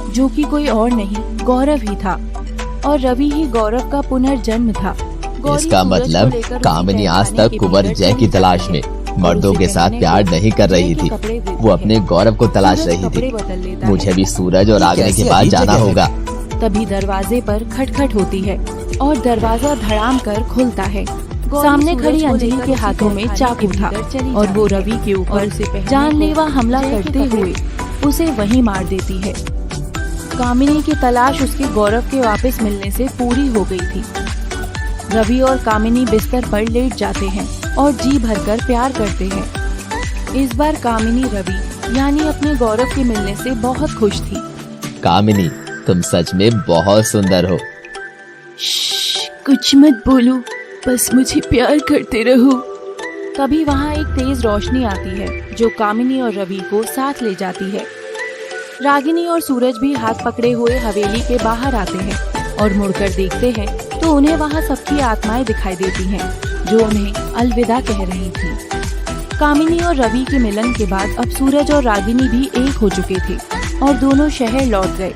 जो कि कोई और नहीं गौरव ही था। और रवि ही गौरव का पुनर्जन्म था। गौरी इसका सूरज को मतलब लेकर कामिनी उसे आज पहचाने तक के कुंवर भीतर जय की चली तलाश जाती में है। मर्दों उसे के साथ पहनने प्यार को नहीं कर जय रही के थी, कपड़े देती वो है। अपने गौरव को तलाश सूरज रही थी। कपड़े बदल लेता मुझे है। भी सूरज और रागिनी कैसी के पास अजीब जाना जगह है। होगा। तभी दरवाजे पर खटखट होती है और दरवाजा धड़ाम कर खुलता है। सामने खड़ी अंजलि के हाथों में चाकू था और वो रवि के ऊपर जानलेवा हमला करते हुए उसे वहीं मार देती है। कामिनी की तलाश उसके गौरव के वापस मिलने से पूरी हो गई थी। रवि और कामिनी बिस्तर पर लेट जाते हैं और जी भरकर प्यार करते हैं। इस बार कामिनी रवि यानी अपने गौरव के मिलने से बहुत खुश थी। कामिनी, तुम सच में बहुत सुंदर हो। कुछ मत बोलो, बस मुझे प्यार करते रहो। तभी वहाँ एक तेज रोशनी आती है जो कामिनी और रवि को साथ ले जाती है। रागिनी और सूरज भी हाथ पकड़े हुए हवेली के बाहर आते हैं और मुड़कर देखते हैं तो उन्हें वहाँ सबकी आत्माएं दिखाई देती हैं जो उन्हें अलविदा कह रही थी। कामिनी और रवि के मिलन के बाद अब सूरज और रागिनी भी एक हो चुके थे और दोनों शहर लौट गए।